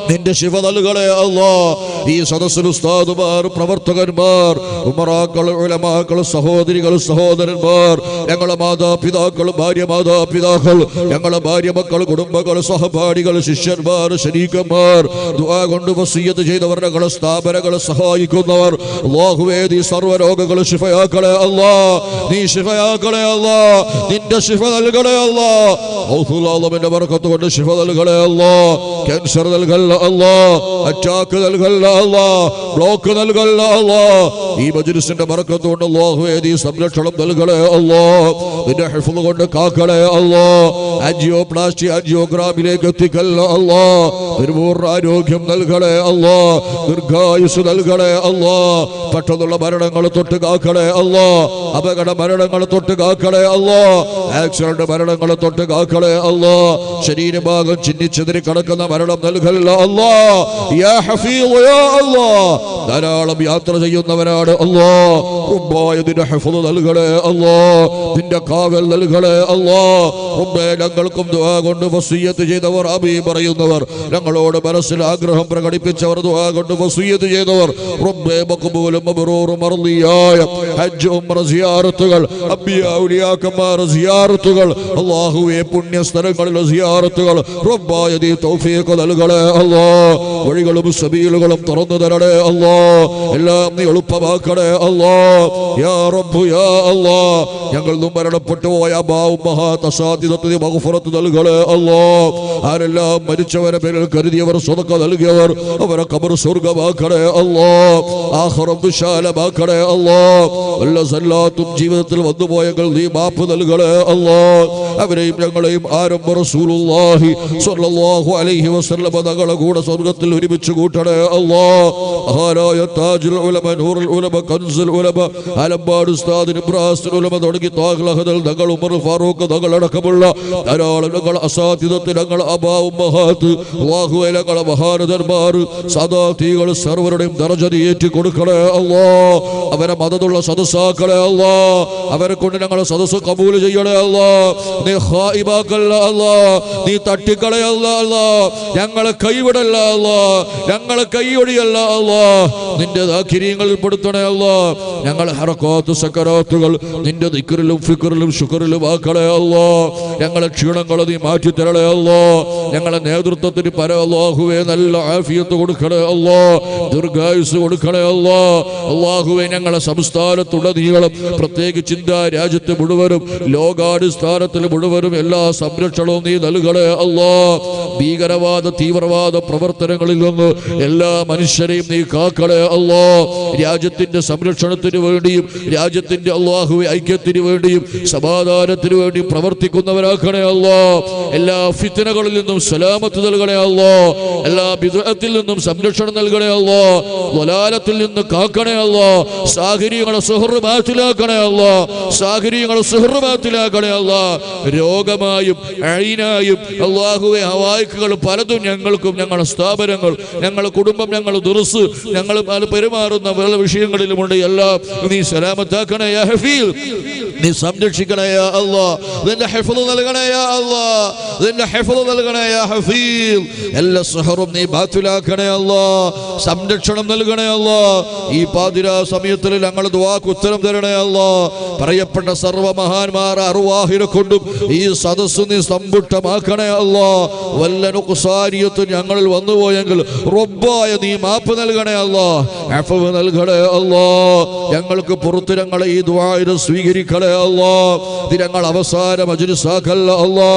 നിന്റെ ശിഫ നൽകണേ അല്ലാഹ്. ഈ സദസ്സിൽ ഉസ്താദുമാർ, പ്രവർത്തകന്മാർ, ഉമറാക്കൾ, ഉലമാക്കൾ, സഹോദരികൾ, സഹോദരന്മാർ, ഞങ്ങളെ മാതാപിതാക്കൾ, ഭാര്യ മാതാപിതാക്കൾ, ഞങ്ങളെ ഭാര്യ മക്കൾ, കുടുംബങ്ങൾ, സഹപാഠികൾ, ശിഷ്യന്മാർ, ശരീക്കന്മാർ, ദുആ കൊണ്ട് വസിയ്യത്ത് ചെയ്തവർ, ഞങ്ങളെ സ്ഥാപനങ്ങളെ സഹായിക്കുന്നവർ, അല്ലാഹുവേ നീ സർവ്വരോഗങ്ങൾ ശിഫയാക്കണേ അല്ലാഹ്, നീ ശിഫയാക്കണേ അല്ലാഹ്, നിന്റെ ശിഫ നൽകണേ അല്ലാഹ്. ഔസുൽ ആലമിന്റെ ബർക്കത്ത് കൊണ്ട് ശിഫ നൽകണേ അല്ലാഹ്. ക്യാൻസർ നൽകല്ല അല്ലാഹ്, അറ്റാക്ക് നൽകല്ല അല്ലാഹ്, ബ്ലോക്ക് നൽകല്ല അല്ലാഹ്. ഈ മജ്ലിസിന്റെ ബർക്കത്ത് കൊണ്ട് അല്ലാഹുവേ നീ സംരക്ഷണം നൽകണേ അല്ലാഹ്, നിന്റെ ഹിഫ്ള് കൊണ്ട് കാക്കണേ അല്ലാഹ്. ആൻജിയോപ്ലാസ്റ്റി, ആൻജിയോഗ്രാമിലേക്ക് എത്തിക്കല്ല അല്ലാഹ്. പരിപൂർണ്ണ ആരോഗ്യം നൽകണേ അല്ലാഹ്, ദീർഘായുസ് നൽകണേ അല്ലാഹ്. പെട്ടെന്നുള്ള മരണങ്ങൾ തൊട്ട് കാക്കണേ അല്ലാഹ്, അപകട മരണങ്ങൾ തൊട്ട് കാക്കണേ അല്ലാഹ്, ആക്സിഡന്റ് മരണങ്ങൾ തൊട്ട് കാക്കണേ അല്ലാഹ്. ശരീരഭാഗം ചിന്നിച്ചെതിരി കിടക്കുന്ന മരണം നൽകല്ല അല്ലാഹ്. യാ ഹഫീദ് യാ അല്ലാഹ്. ധാരാളം യാത്ര ചെയ്യുന്നവരാണ് അല്ലാഹ്, റബ്ബായ നിന്റെ ഹിഫ്ള് നൽകണേ അല്ലാഹ്, നിന്റെ കാവൽ നൽകണേ അല്ലാഹ്. റബ്ബേ ഞങ്ങൾക്കും ദുആ കൊണ്ട് വസിയ്യത്ത് ചെയ്തവർ, ആമീൻ പറയുന്നവർ, ഞങ്ങളോട് മനസ്സിൽ ആഗ്രഹം പ്രകടിപ്പിച്ചവർ, ദുആ കൊണ്ട് വസിയ്യത്ത് ചെയ്തവർ, റബ്ബേ മഖ്ബൂലും മബ്റൂറും മർദിയായ ഹജ്ജ്, ഉംറ സിയാറത്തുകൾ, അംബിയാ ഔലിയാക്കന്മാർ സിയാറത്തുകൾ, അല്ലാഹുവേ പുണ്യ സ്ഥലങ്ങളിലെ സിയാറത്തുകൾ, റബ്ബായ നീ തൗഫീഖ് നൽകണേ അല്ലാഹ്. വഴികളും സബീലുകളും തുറന്നു തരണേ അല്ലാഹ്, എല്ലാം നീ എളുപ്പമാക്കണേ അല്ലാഹ്. യാ റബ്ബ് യാ അല്ലാഹ്. ഞങ്ങൾ മരണപ്പെട്ടു പോയ അബാവും മഹാതസാദിദത്തിന് മഗ്ഫിറത്ത് നൽകണേ അല്ലാഹ്. ആരെല്ലാം മരിച്ചവരെ പേരിൽ കരുതിയവർ, സ്വതക്ക നൽകിയവർ, അവരെ ഖബർ സ്വർഗ്ഗമാക്കണേ അല്ലാഹ്, ആഖിറം വിശാലമാക്കണേ അല്ലാഹ്. വല്ല സല്ലാത്തും ജീവിതത്തിൽ വന്നുപോയെങ്കിൽ നീ മാപ്പ് നൽകണേ അല്ലാഹ്. അവരെയും ഞങ്ങളെയും ആരംഭ റസൂലുള്ളാഹി സ്വല്ലല്ലാഹു അലൈഹി വസല്ലം തങ്ങളുടെ കൂടെ സ്വർഗ്ഗത്തിൽ ഒരുമിച്ച് കൂട്ടണേ അല്ലാഹ്. മഹാനായ താജുൽ ഉലമ, നൂറുൽ ഉലമ, കൻസുൽ ഉലമ, ആലമ്പാട് ഉസ്താദ് ഇബ്രാഹിം ഉലമ തുടങ്ങി ത്വാഖിൽ അഹ്ദൽ തങ്ങൾ, ഉമർ ഫാറൂഖ് തങ്ങളടക്കമുള്ള ധാരാളം ഞങ്ങൾ അസാതിദത്ത്, ഞങ്ങൾ അബാവും മഹാത്ത്, അല്ലാഹുവേ ഞങ്ങളെ മഹാരഥന്മാർ, സദാതീകൾ സർവരുടെയും ദർജ ഏറ്റി കൊടുക്കണേ അല്ലാഹ്. അവരെ മദതുള്ള സദസ്സാക്കണേ അല്ലാഹ്. അവരെ കൊണ്ട് ഞങ്ങളെ സദസ്സ് കബൂൽ ചെയ്യണേ അല്ലാഹ്. നീ ഖായിബാക്കല്ല അല്ലാഹ്, നീ തട്ടിക്കളയല്ല അല്ലാഹ്, ഞങ്ങളെ കൈവിടല്ല അല്ലാഹ്, ഞങ്ങളെ കൈയൊടിയല്ല അല്ലാഹ്. നിന്റെ ദാഖിരീങ്ങളിൽ പെടുത്തണേ അല്ലാഹ്. ഞങ്ങളെ ഹറക്കാത്ത് സക്കറാത്തുകൾ നിന്റെ ദിക്റിലും ഫിക്റിലും ശുക്റിലും ആക്കണേ അല്ലാഹ്. ഞങ്ങളെ ക്ഷീണങ്ങൾ നീ മാറ്റി തരണേ അല്ലാഹ്. ഞങ്ങളെ നേതൃത്വത്തിന് അല്ലാഹുവേ നല്ല ആഫിയത്ത് കൊടുക്കണേ അല്ലാഹ്, ദീർഘായുസ് കൊടുക്കണേ അല്ലാഹ്. അല്ലാഹുവേ ഞങ്ങളെ സംസ്ഥാനത്തുടനീളം, പ്രത്യേകിച്ച് ഇന്ത്യ രാജ്യത്ത് മുഴുവനും, ലോകാടിസ്ഥാനത്തിൽ മുഴുവനും എല്ലാ സംരക്ഷണവും നീ നൽകണേ അല്ലാഹ്. ഭീകരവാദ തീവ്രവാദ പ്രവർത്തനങ്ങളിൽ നിന്ന് എല്ലാ മനുഷ്യരെയും നീ കാക്കണേ അല്ലാ. രാജ്യത്തിന്റെ സംരക്ഷണത്തിന് വേണ്ടിയും രാജ്യത്തിന്റെ അല്ലാഹുവേ ഐക്യത്തിന് വേണ്ടിയും സമാധാനത്തിന് വേണ്ടിയും പ്രവർത്തിക്കുന്നവരാക്കണേ അല്ലാ. എല്ലാ ഫിത്നകളിൽ നിന്നും സലാമത്ത് നൽകണേ അല്ലാ. എല്ലാ ബിദ്അത്തിൽ നിന്നും സംരക്ഷണം നൽകണേ അല്ലാ. ളലാലത്തിൽ നിന്ന് കാക്കണേ അല്ലാ. സാഹിര്യങ്ങളെ സുഹൃബാത്തിലാക്കണേ അല്ലാ. സാഹിര്യങ്ങളെ സുഹൃബാത്തിലാക്കണേ അല്ലാ. രോഗമായും അയിനായും അല്ലാഹുവേ ഹവായിക്കുകൾ പലതും ഞങ്ങൾക്കും ഞങ്ങളുടെ സ്ഥാപനങ്ങൾ ഞങ്ങളുടെ കുടുംബം ഞങ്ങളുടെ ദുർസ് ഞങ്ങൾ പെരുമാറുന്ന പല വിഷയങ്ങളിലുമുണ്ട്. എല്ലാം നീ സലാമത്താക്കണേ യാ ഹഫീൽ. നീ സംരക്ഷിക്കണേ യാ അല്ലാ. നിന്റെ ഹിഫ്ള് നൽകണേ യാ അല്ലാ. നിന്റെ ഹിഫ്ള് നൽകണേ യാ ഹഫീൽ. എല്ലാ സഹറും നീ ബാത്തിലാക്കണേ അല്ലാ. സംരക്ഷണം നൽകണേ അല്ലാ. ഈ പാതിരാ സമയത്തിൽ ഞങ്ങൾ ദുആക്ക് ഉത്തരം തരണേ അല്ലാ. പറയപ്പെട്ട സർവ്വ മഹാന്മാർ അർവാഹിനെ കൊണ്ടും ഈ സദസ്സ് നീ സമ്പുഷ്ടമാക്കണേ അല്ലാ. വല്ല നുഖ്സാനിയത്തും ഞങ്ങളിൽ വന്നുപോയെങ്കിൽ റബ്ബായ നീ മാപ്പ് നൽകണേ അല്ലാ. അഫ്വ് നൽകണേ അല്ലാ. ഞങ്ങൾക്ക് പുറത്ത് ഞങ്ങളെ ഈ ദുആഇനെ സ്വീകരിക്കണേ അല്ലാ. ഇത് ഞങ്ങൾ അവസാന മജ്ലിസാക്കല്ല അല്ലാ.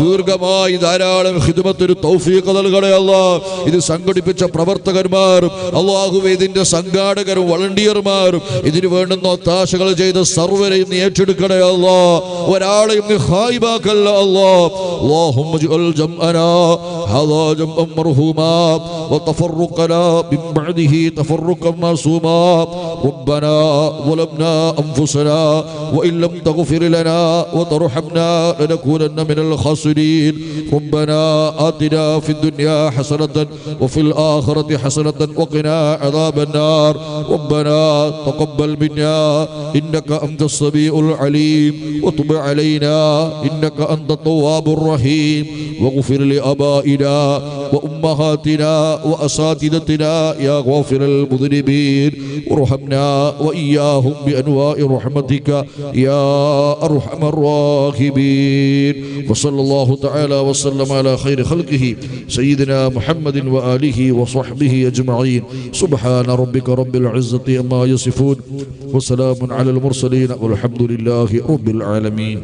ദീർഘമായി ധാരാളം ഖിദ്മത്തിന് തൗഫീഖ് നൽകണേ അല്ലാ. ഇത് സംഘടിപ്പിച്ച പ്രവർത്തകന്മാരും അല്ലാഹുവേ ഇതിന്റെ സംഘാടകരും വളണ്ടിയർമാരും ഇതിനു വേണ്ടുന്ന ഒത്താശകൾ ചെയ്ത സർവ്വരെയും നീ ഏറ്റെടുക്കണേ അല്ലാ. ഒരാളെയും നീ ഖായിബാക്കല്ല അല്ലാ. اللهم اجعل جمعنا هذا جمعا مرحوما وتفرقنا من بعده تفرقا معصوما. ربنا ظلمنا أنفسنا وإن لم تغفر لنا وترحمنا لنكونن من الخاسرين. ربنا آتنا في الدنيا حسنة وفي الآخرة حسنة وقنا عذاب النار. ربنا تقبل منا إنك أنت السميع العليم وتب علينا إنك أنت التواب الرحيم. واغفر لآبائنا وأمهاتنا وأساتذتنا يا غافر المذنبين. وارحمنا وإياهم بأنواع رحمتك يا أرحم الراحمين. وصلى الله تعالى وسلم على خير خلقه سيدنا محمد وآله وصحبه أجمعين. سبحان ربك رب العزة عما يصفون وسلام على المرسلين والحمد لله رب العالمين.